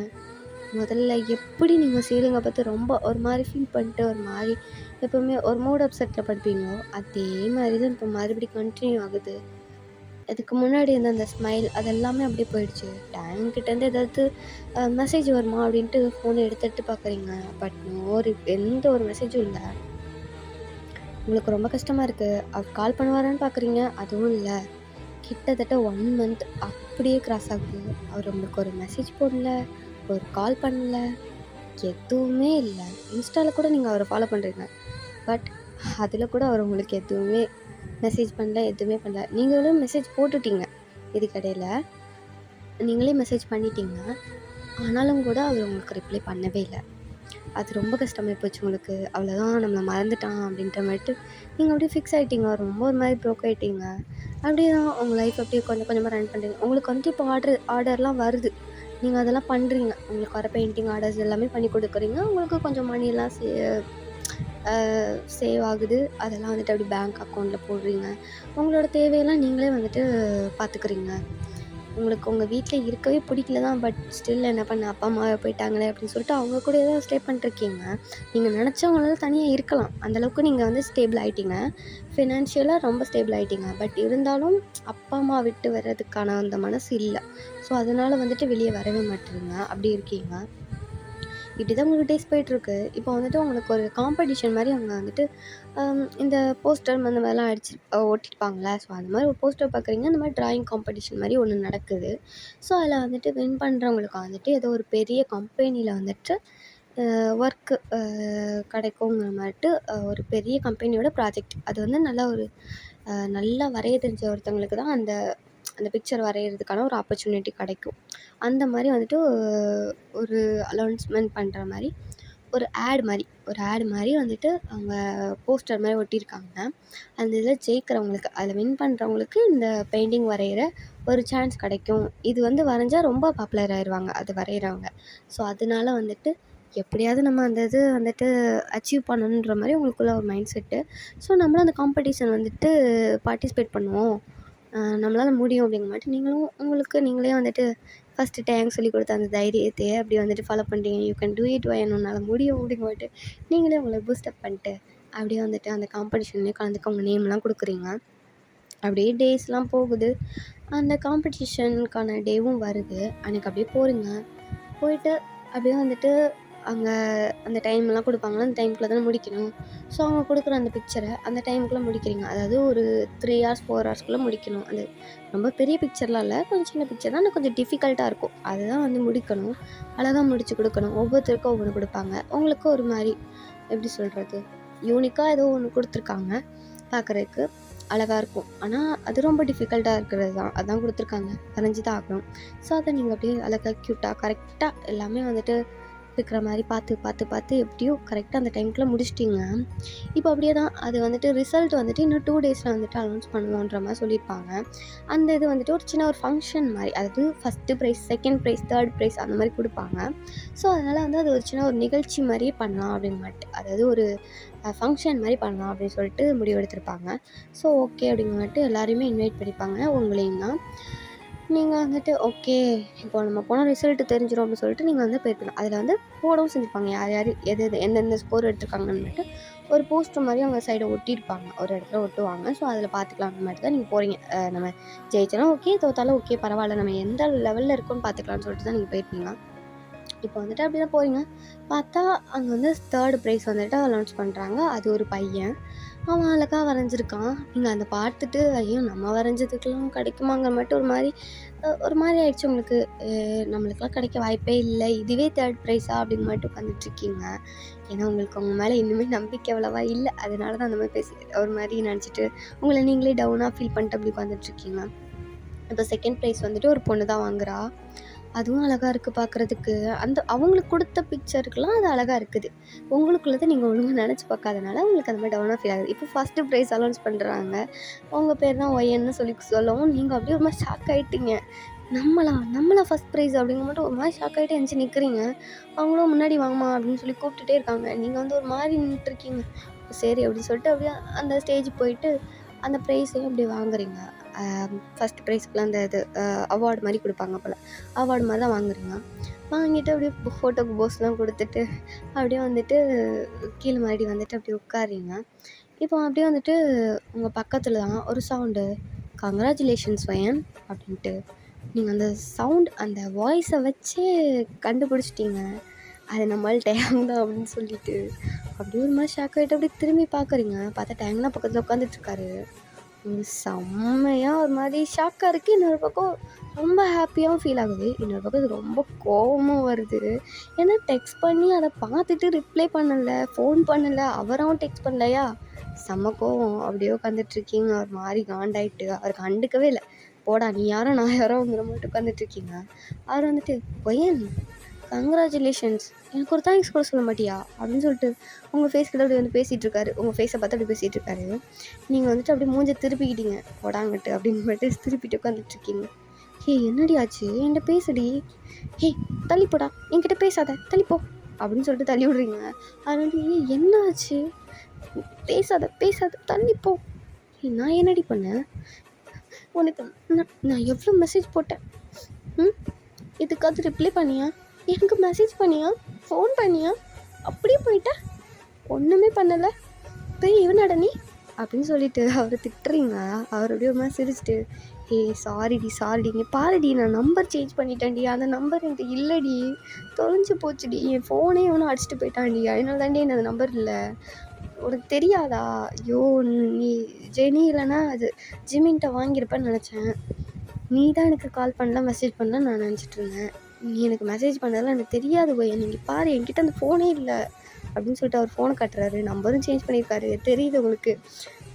முதல்ல எப்படி நீங்கள் சீலிங்கை பார்த்து ரொம்ப ஒரு மாதிரி ஃபீல் பண்ணிட்டு ஒரு மாதிரி எப்போவுமே ஒரு மூட் அப்செட்டில் படுப்பீங்களோ அதே மாதிரி தான் இப்போ மறுபடியும் கண்டினியூ ஆகுது. அதுக்கு முன்னாடி இருந்த அந்த ஸ்மைல் அதெல்லாமே அப்படியே போயிடுச்சு. டேங்க்கிட்டேருந்து ஏதாவது மெசேஜ் வருமா அப்படின்ட்டு ஃபோனை எடுத்து பார்க்குறீங்க. பட் எந்த ஒரு மெசேஜும் இல்லை. உங்களுக்கு ரொம்ப கஷ்டமாக இருக்குது. அவர் கால் பண்ணுவாரான்னு பார்க்குறீங்க, அதுவும் இல்லை. கிட்டத்தட்ட 1 மந்த் அப்படியே கிராஸ் ஆகுது. அவர் உங்களுக்கு ஒரு மெசேஜ் போடல, ஒரு கால் பண்ணல, எதுவுமே இல்லை. இன்ஸ்டாவில் கூட நீங்கள் அவரை ஃபாலோ பண்ணுறீங்க, பட் அதில் கூட அவர் உங்களுக்கு எதுவுமே மெசேஜ் பண்ணல, எதுவுமே பண்ணல. நீங்களும் மெசேஜ் போட்டுட்டீங்க, இதுக்கடையில் நீங்களே மெசேஜ் பண்ணிட்டீங்க. ஆனாலும் கூட அவர் உங்களுக்கு ரிப்ளை பண்ணவே இல்லை. அது ரொம்ப கஷ்டமாகி போச்சு உங்களுக்கு. அவ்வளோதான், நம்மளை மறந்துட்டான் அப்படின்ற மாதிரிட்டு நீங்கள் அப்படியே ஃபிக்ஸ் ஆகிட்டீங்க. ரொம்ப ஒரு மாதிரி ப்ரோக் ஆகிட்டீங்க. அப்படியே தான் உங்கள் லைஃப் அப்படியே கொஞ்சம் கொஞ்சமாக ரன் பண்ணுறீங்க. உங்களுக்கு வந்துட்டு இப்போ ஆர்டர்லாம் வருது, நீங்கள் அதெல்லாம் பண்ணுறீங்க. உங்களுக்கு வர பெயிண்டிங் ஆர்டர்ஸ் எல்லாமே பண்ணி கொடுக்குறீங்க. உங்களுக்கு கொஞ்சம் மணியெல்லாம் சேவ் ஆகுது. அதெல்லாம் வந்துட்டு அப்படி பேங்க் அக்கௌண்ட்டில் போடுறீங்க. உங்களோட தேவையெல்லாம் நீங்களே வந்துட்டு பார்த்துக்குறீங்க. உங்களுக்கு உங்கள் வீட்டில் இருக்கவே பிடிக்கல தான், பட் ஸ்டில் என்ன பண்ண, அப்பா அம்மாவை போயிட்டாங்களே அப்படின்னு சொல்லிட்டு அவங்க கூட தான் ஸ்டே பண்ணிருக்கீங்க. நீங்கள் நினச்சவங்களால தனியாக இருக்கலாம், அந்தளவுக்கு நீங்கள் வந்து ஸ்டேபிள் ஆகிட்டீங்க. ஃபினான்ஷியலாக ரொம்ப ஸ்டேபிள் ஆகிட்டீங்க. பட் இருந்தாலும் அப்பா அம்மா விட்டு வர்றதுக்கான அந்த மனசு இல்லை. ஸோ அதனால் வந்துட்டு வெளியே வரவே மாட்டேறீங்க, அப்படி இருக்கீங்க. இப்படி தான் உங்களுக்கு டேஸ் போயிட்டுருக்கு. இப்போ வந்துட்டு உங்களுக்கு ஒரு காம்படிஷன் மாதிரி அவங்க வந்துட்டு இந்த போஸ்டர் அந்த மாதிரிலாம் ஒட்டியிருப்பாங்களே. ஸோ அந்த மாதிரி ஒரு போஸ்டர் பார்க்குறீங்க. அந்த மாதிரி ட்ராயிங் காம்படிஷன் மாதிரி ஒன்று நடக்குது. ஸோ அதில் வந்துட்டு வின் பண்ணுறவங்களுக்கு வந்துட்டு ஏதோ ஒரு பெரிய கம்பெனியில் வந்துட்டு ஒர்க்கு கிடைக்குங்கிற மாதிரிட்டு ஒரு பெரிய கம்பெனியோட ப்ராஜெக்ட். அது வந்து நல்லா வரைய தெரிஞ்ச ஒருத்தவங்களுக்கு தான் அந்த பிக்சர் வரைகிறதுக்கான ஒரு ஆப்பர்ச்சுனிட்டி கிடைக்கும். அந்த மாதிரி வந்துட்டு ஒரு அனௌன்ஸ்மெண்ட் பண்ணுற மாதிரி ஒரு ஆட் மாதிரி வந்துட்டு அவங்க போஸ்டர் மாதிரி ஒட்டியிருக்காங்க. அந்த இதில் ஜெயிக்கிறவங்களுக்கு, அதில் வின் பண்ணுறவங்களுக்கு இந்த பெயிண்டிங் வரைகிற ஒரு சான்ஸ் கிடைக்கும். இது வந்து வரைஞ்சால் ரொம்ப பாப்புலர் ஆயிடுவாங்க அது வரைகிறவங்க. ஸோ அதனால வந்துட்டு எப்படியாவது நம்ம அந்த இது வந்துட்டு அச்சீவ் பண்ணணுன்ற மாதிரி உங்களுக்குள்ள ஒரு மைண்ட் செட்டு. ஸோ நம்மளும் அந்த காம்படிஷன் வந்துட்டு பார்ட்டிசிபேட் பண்ணுவோம், நம்மளால் முடியும் அப்படிங்கிற மாதிரி நீங்களே வந்துட்டு ஃபஸ்ட்டு டேங்க் சொல்லி கொடுத்த அந்த தைரியத்தையே அப்படி வந்துட்டு ஃபாலோ பண்ணுறீங்க. யூ கேன் டூ இட், உன்னால் முடியும் அப்படிங்க போட்டு நீங்களே உங்களை பூஸ்டப் பண்ணிட்டு அப்படியே வந்துட்டு அந்த காம்படிஷன்லேயே கலந்துக்க உங்கள் நேம்லாம் கொடுக்குறீங்க. அப்படியே டேஸ்லாம் போகுது. அந்த காம்படிஷனுக்கான டேவும் வருது. அன்றைக்கி அப்படியே போயிட்டு அப்படியே வந்துட்டு அங்கே அந்த டைம்லாம் கொடுப்பாங்களா, அந்த டைமுக்குள்ளே தானே முடிக்கணும். ஸோ அவங்க கொடுக்குற அந்த பிக்சரை அந்த டைமுக்குள்ளே முடிக்கிறீங்க. அதாவது ஒரு 3 hours 4 hours முடிக்கணும். அது ரொம்ப பெரிய பிக்சர்லாம் இல்லை, கொஞ்சம் சின்ன பிக்சர் தான், ஆனால் கொஞ்சம் டிஃபிகல்ட்டாக இருக்கும். அதுதான் வந்து முடிக்கணும், அழகாக முடித்து கொடுக்கணும். ஒவ்வொருத்தருக்கும் ஒவ்வொன்று கொடுப்பாங்க. உங்களுக்கு ஒரு மாதிரி எப்படி சொல்கிறது, யூனிக்காக ஏதோ ஒன்று கொடுத்துருக்காங்க, பார்க்குறதுக்கு அழகாக இருக்கும். ஆனால் அது ரொம்ப டிஃபிகல்ட்டாக இருக்கிறது தான், அதான் கொடுத்துருக்காங்க, வரைஞ்சி தான் ஆகணும். ஸோ அதை நீங்கள் அப்படியே அழகாக க்யூட்டாக கரெக்டாக எல்லாமே வந்துட்டு இருக்கிற மாதிரி பார்த்து எப்படியோ கரெக்டாக அந்த டைமுக்குள்ளே முடிச்சிட்டிங்க. இப்போ அப்படியே தான் அது வந்துட்டு ரிசல்ட் வந்துட்டு இன்னும் 2 days வந்துட்டு அனௌன்ஸ் பண்ணுவோன்ற மாதிரி சொல்லியிருப்பாங்க. அந்த இது வந்துட்டு ஒரு சின்ன ஒரு ஃபங்க்ஷன் மாதிரி, அதாவது first prize, second prize, third prize அந்த மாதிரி கொடுப்பாங்க. ஸோ அதனால் வந்து அது ஒரு சின்ன ஒரு நிகழ்ச்சி மாதிரியே பண்ணலாம் அப்படின்னு மாட்டு, அதாவது ஒரு ஃபங்க்ஷன் மாதிரி பண்ணலாம் அப்படின்னு சொல்லிட்டு முடிவெடுத்திருப்பாங்க. ஸோ ஓகே அப்படிங்கிற எல்லாரையுமே இன்வைட் பண்ணிப்பாங்க, உங்களையும் தான். நீங்கள் வந்துட்டு ஓகே இப்போ நம்ம போனால் ரிசல்ட்டு தெரிஞ்சிடும் அப்படின்னு சொல்லிட்டு நீங்கள் வந்து போயிருப்பீங்க. அதில் வந்து போடவும் செஞ்சுருப்பாங்க, யார் எந்தெந்த ஸ்கோர் எடுத்திருக்காங்கன்னுட்டு ஒரு போஸ்டர் மாதிரி அவங்க சைடை ஒட்டியிருப்பாங்க, ஒரு இடத்துல ஒட்டுவாங்க. ஸோ அதில் பார்த்துக்கலாம் அந்த மாதிரி தான் நீங்கள் போகிறீங்க. நம்ம ஜெயிச்சாலும் ஓகே, தோத்தாலும் ஓகே, பரவாயில்ல, நம்ம எந்த லெவலில் இருக்கோன்னு பார்த்துக்கலாம்னு சொல்லிட்டு தான் நீங்கள் போயிருப்பீங்க. இப்போ வந்துட்டு அப்படி தான் போகிறீங்க. பார்த்தா அங்கே வந்து 3rd ப்ரைஸ் வந்துட்டு அனௌன்ஸ் பண்ணுறாங்க. அது ஒரு பையன். அவன் அழகா வரைஞ்சிருக்கான். நீங்கள் அதை பார்த்துட்டு ஐயோ நம்ம வரைஞ்சதுக்கெல்லாம் கிடைக்குமாங்கிற மட்டும் ஒரு மாதிரி ஆயிடுச்சு உங்களுக்கு. நம்மளுக்கெல்லாம் கிடைக்க வாய்ப்பே இல்லை, இதுவே 3rd ப்ரைஸா அப்படின்னு மட்டும் உட்காந்துட்ருக்கீங்க. ஏன்னா உங்களுக்கு அவங்க மேலே இன்னுமே நம்பிக்கை அவ்வளவா இல்லை. அதனால தான் அந்த மாதிரி ஒரு மாதிரி நினச்சிட்டு உங்களை நீங்களே டவுனாக ஃபீல் பண்ணிட்டு அப்படி உட்காந்துட்ருக்கீங்க. இப்போ 2nd ப்ரைஸ் வந்துட்டு ஒரு பொண்ணு தான் வாங்குறா. அதுவும் அழகாக இருக்குது பார்க்குறதுக்கு. அவங்களுக்கு கொடுத்த பிக்சருக்குலாம் அது அழகாக இருக்குது. உங்களுக்குள்ளதை நீங்கள் ஒழுங்காக நினச்சி பார்க்காதனால உங்களுக்கு அந்த மாதிரி டவுனாக ஃபீல் ஆகுது. இப்போ 1st ப்ரைஸ் அனௌன்ஸ் பண்ணுறாங்க. உங்கள் பேர் தான் ஒய்ன்னு சொல்லவும் நீங்கள் அப்படியே ஒரு மாதிரி ஷாக் ஆகிட்டீங்க. நம்மளா 1st ப்ரைஸ் அப்படிங்கிற மட்டும் ஒரு மாதிரி ஷாக் ஆகிட்டு எழுந்துச்சி நிற்கிறீங்க. அவங்களும் முன்னாடி வாங்கம்மா அப்படின்னு சொல்லி கூப்பிட்டுட்டே இருக்காங்க. நீங்கள் வந்து ஒரு மாதிரி நின்றுட்டுருக்கீங்க. சரி அப்படின்னு சொல்லிட்டு அப்படியே அந்த ஸ்டேஜ் போயிட்டு அந்த ப்ரைஸையும் அப்படி வாங்குறீங்க. 1st ப்ரைஸ்க்குலாம் அந்த இது அவார்டு மாதிரி கொடுப்பாங்க போல், அவார்டு மாதிரி தான் வாங்குறீங்க. வாங்கிட்டு அப்படியே ஃபோட்டோக்கு போஸ்லாம் கொடுத்துட்டு அப்படியே வந்துட்டு கீழே மாடி வந்துட்டு அப்படியே உட்காரிங்க. இப்போ அப்படியே வந்துட்டு உங்கள் பக்கத்தில் தான் ஒரு சவுண்டு, கங்க்ராச்சுலேஷன்ஸ் வயன் அப்படின்ட்டு. நீங்கள் அந்த சவுண்ட் அந்த வாய்ஸை வச்சே கண்டுபிடிச்சிட்டிங்க அது நம்மள்ட்ட டேங் தான் அப்படின்னு சொல்லிட்டு அப்படியே ஒரு மாதிரி ஷாக் ஆகிட்டு அப்படியே திரும்பி பார்க்குறீங்க. பார்த்தா டேங் தான் பக்கத்தில் உட்காந்துட்ருக்காரு. செம்மையாக ஒரு மாதிரி ஷாக்காக இருக்குது. இன்னொரு பக்கம் ரொம்ப ஹாப்பியாகவும் ஃபீல் ஆகுது. இன்னொரு பக்கம் இது ரொம்ப கோவமும் வருது. ஏன்னா டெக்ஸ்ட் பண்ணி அதை பார்த்துட்டு ரிப்ளை பண்ணலை, ஃபோன் பண்ணலை, அவரும் டெக்ஸ்ட் பண்ணலையா, செம்ம கோவம். அப்படியே உட்காந்துட்ருக்கீங்க ஒரு மாதிரி காண்டாயிட்டு. அவர் கண்டுக்கவே இல்லை. போடா நீ யாரோ நான் யாரோங்கிற மட்டும் உட்காந்துட்ருக்கீங்க. அவர் வந்துட்டு ஒயன் கங்க்ராச்சுலேஷன்ஸ், எனக்கு ஒரு தேங்க்ஸ் கூட சொல்ல மாட்டியா அப்படின்னு சொல்லிட்டு உங்கள் ஃபேஸ் கிட்ட அப்படி வந்து பேசிகிட்ருக்காரு. உங்கள் ஃபேஸை பார்த்து அப்படி பேசிகிட்ருக்காரு. நீங்கள் வந்துட்டு அப்படியே மூஞ்சை திருப்பிக்கிட்டீங்க, போடாங்கட்டு அப்படின்னு மட்டும் திருப்பிட்டு உட்காந்துட்ருக்கீங்க. என்னடி ஆச்சு, என்கிட்ட பேசுடி, தள்ளி போடா, என்கிட்ட பேசாத, தள்ளிப்போ அப்படின்னு சொல்லிட்டு தள்ளி விட்றீங்க. அது வந்து என்ன ஆச்சு, பேசாத தள்ளிப்போ. நான் என்னடி பண்ணேன் உனக்கு, நான் எவ்வளோ மெசேஜ் போட்டேன், இதுக்காவது ரிப்ளை பண்ணியா, எனக்கு மெசேஜ் பண்ணியா, ஃபோன் பண்ணியா, அப்படியே போயிட்டா, ஒன்றுமே பண்ணலை, போய் இவனடா நீ அப்படின்னு சொல்லிட்டு அவரை திட்டுறீங்க. அவர் அப்படியே ஒரு மாதிரி சிரிச்சிட்டு சாரிடி நீ பாருடி, நான் நம்பர் சேஞ்ச் பண்ணிட்டேன்டி, அந்த நம்பர் என்கிட்ட இல்லைடி, தொலைஞ்சு போச்சுடி, என் ஃபோனே எவனும் அடிச்சுட்டு போயிட்டான்டி, அதனால தாண்டி அந்த நம்பர் இல்லை, உனக்கு தெரியாதா, ஐயோ நீ ஜெனி இல்லைன்னா அது ஜிமின்கிட்ட வாங்கியிருப்பேன்னு நினச்சேன், நீ தான் எனக்கு கால் பண்ணலாம் மெசேஜ் பண்ணலாம் நான் நினச்சிட்டு இருந்தேன், நீ எனக்கு மெசேஜ் பண்ணதெல்லாம் எனக்கு தெரியாது போய், நீங்கள் பாரு என்கிட்ட அந்த ஃபோனே இல்லை அப்படின்னு சொல்லிட்டு அவர் ஃபோனை காட்டுறாரு. நம்பரும் சேஞ்ச் பண்ணியிருக்காரு, தெரியுது உங்களுக்கு,